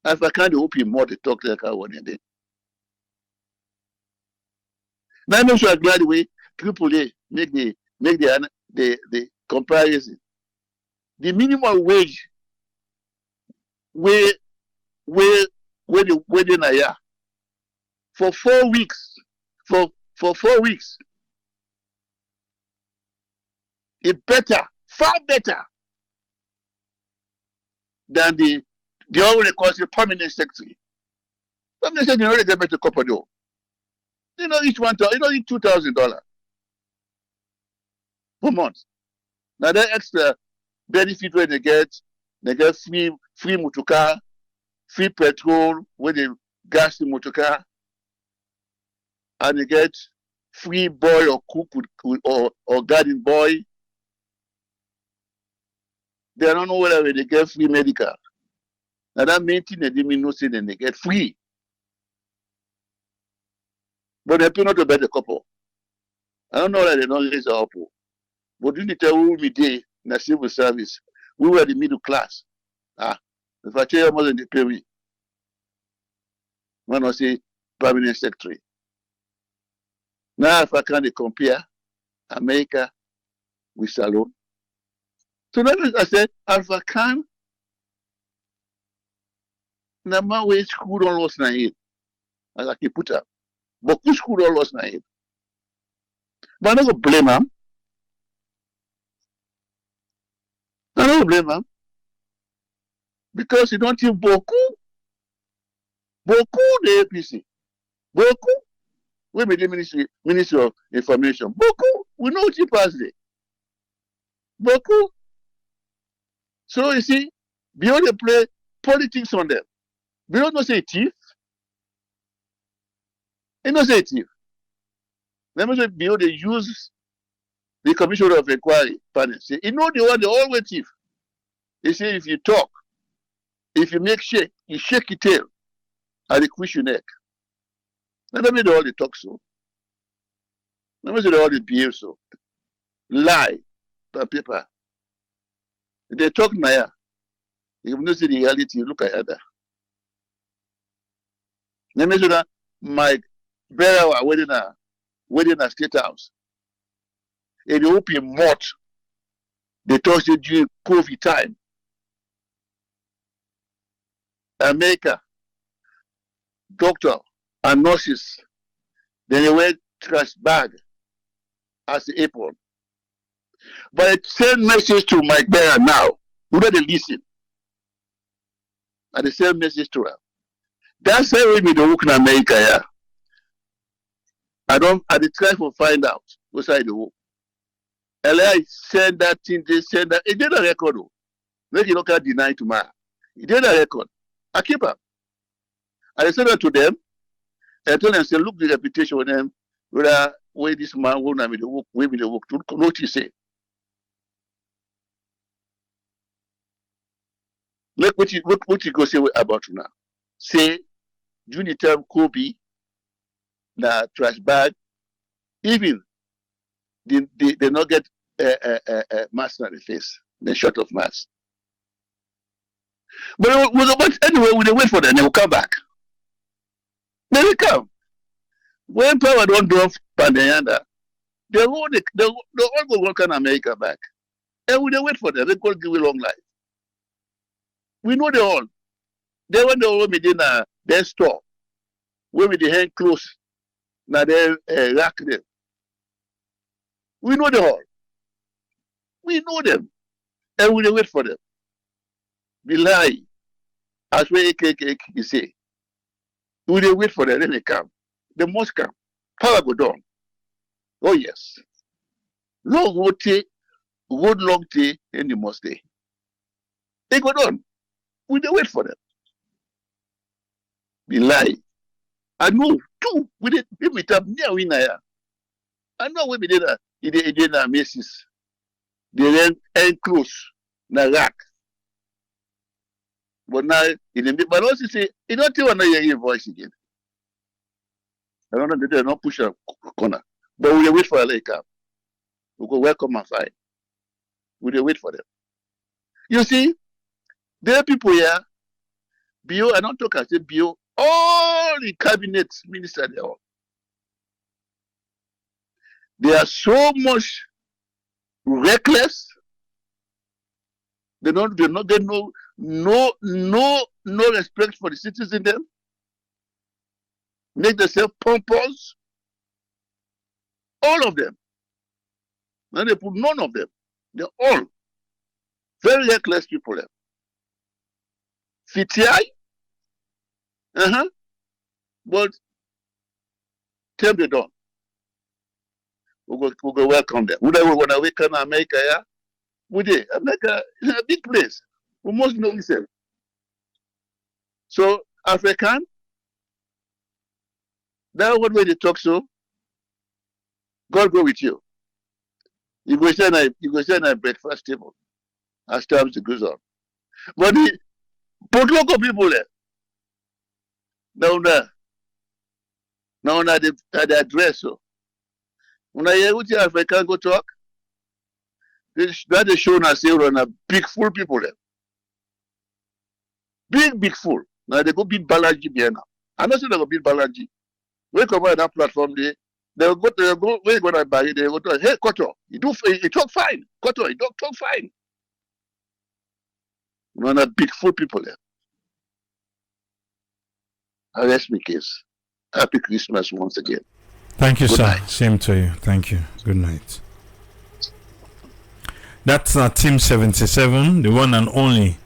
If I can't open more, they talk like I want to. Now I'm sure glad the way people make the comparison. The minimum wage where they Naya for 4 weeks. For 4 weeks. It's better, far better than the old records the permanent secretary. Permanent secretary only get better couple though. You know each $2,000 per month. Now that extra benefit where they get free motorcar, free petrol where they gas the motorcar, and they get free boy or cook or garden boy. They don't know whether they get free medical. Now that main thing they didn't know say then they get free. But they pay not to bet a couple. I don't know that they don't raise our poor. But you need to tell me day in the civil service. We were the middle class. If I tell you more than they pay me. When I say permanent secretary. Now if I can compare America with Salon, So that is, I said, Alpha Khan, na man wey school don lost na head, as I can put up. But who school don lost na head? But I no go blame am. I no go blame am. Because you don't think beaucoup the APC. Beaucoup, we be the Ministry of Information. Beaucoup, we know what you pass there. Beaucoup. So you see, beyond they play politics on them. Beyond no say thief. He no say thief. Let me say beyond they use the Commission of Inquiry panel. Say, you know the one they always thief. They say if you talk, if you make shake, you shake your tail, and they push your neck. Now let me do all the talk so. Let me say all the behave so. Lie on paper. They talk Naya. You will not see the reality, you look at other. Let me say that my brother was wedding a state house. And they open mouth. They touched it during COVID time. America, doctor and nurses, then they wear trash bag as the apron. But I send message to my bear now. Who don't they listen? And they send message to her. That's how we the work in America, yeah. I try to find out what's side the work. I send that thing, they send that. It did a record though. Make you not deny tomorrow. It did a record. I keep up. I send that to them. I told them, say, look the reputation of them, whether where this man will not be the work, where be the work, to what he say. Look what you go say about you now. Say, during the term Kobe, the trash bag, even they not get mask on the face. They short of mask. But anyway, we wait for them, they will come back. They will come. When power don't drop Pandayanda, they all go welcome America back. And we wait for them, they go give a long life. We know they all. They want to be in their store. When the hand close, now they rack them. We know them all. We know them. And we wait for them. Be lie. As we AKK say. We wait for them, then they come. They must come. Power go down. Oh yes. Long would take, good long take, and they must stay. They go down. We wait for them. Be lie. I know too. We did have near winner. I know we did that. It did a messes. They then end close. Na rack. But now, but also say, you don't want to hear your voice again. I don't know, they don't push a corner. But we wait for a lake up. We go welcome and fight. We wait for them. You see, there are people here, Bio, I don't talk, I say Bio, all the cabinet ministers, they are so much reckless. They get no respect for the citizens in them. Make themselves pompous. All of them. And they put none of them. They're all very reckless people. CTI. But tell me don't. We go welcome them. When we come to America, yeah, we did. America is a big place. We must know ourselves. So African, that's what way they talk so. God go with you. You go send a breakfast table as times it goes on. But the local people there, down there, now they address so. When I hear what African go talk, that is showing us they run a big full people there. Big full. Now they go beat Balaji there now. I'm not saying they go beat Balaji. We come on that platform there. They'll go, we're going to buy it. They'll go to, hey, Koto, you talk fine. Koto, you don't talk fine. We're not beautiful people there. I rest my case. Happy Christmas once again. Thank you, Good sir. night. Same to you. Thank you. Good night. That's Team 77, the one and only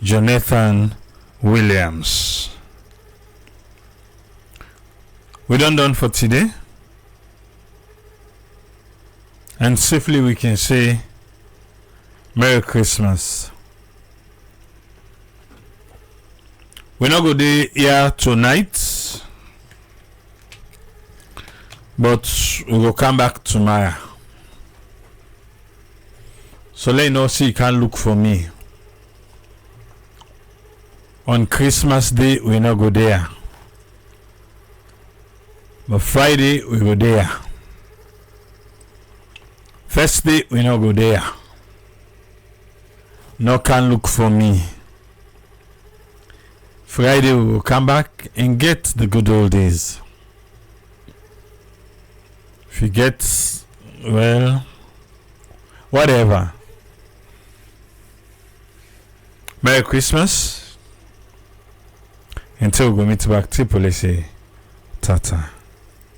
Jonathan Williams. We're done for today. And safely we can say Merry Christmas. We're not going to be here tonight, but we will come back tomorrow. So let you know, see, you can look for me. On Christmas Day, we not go there. But Friday, we go there. First day, we not go there. No can look for me. Friday, we will come back and get the good old days. If you get, well, whatever. Merry Christmas. Until we meet back, Triple say, Tata.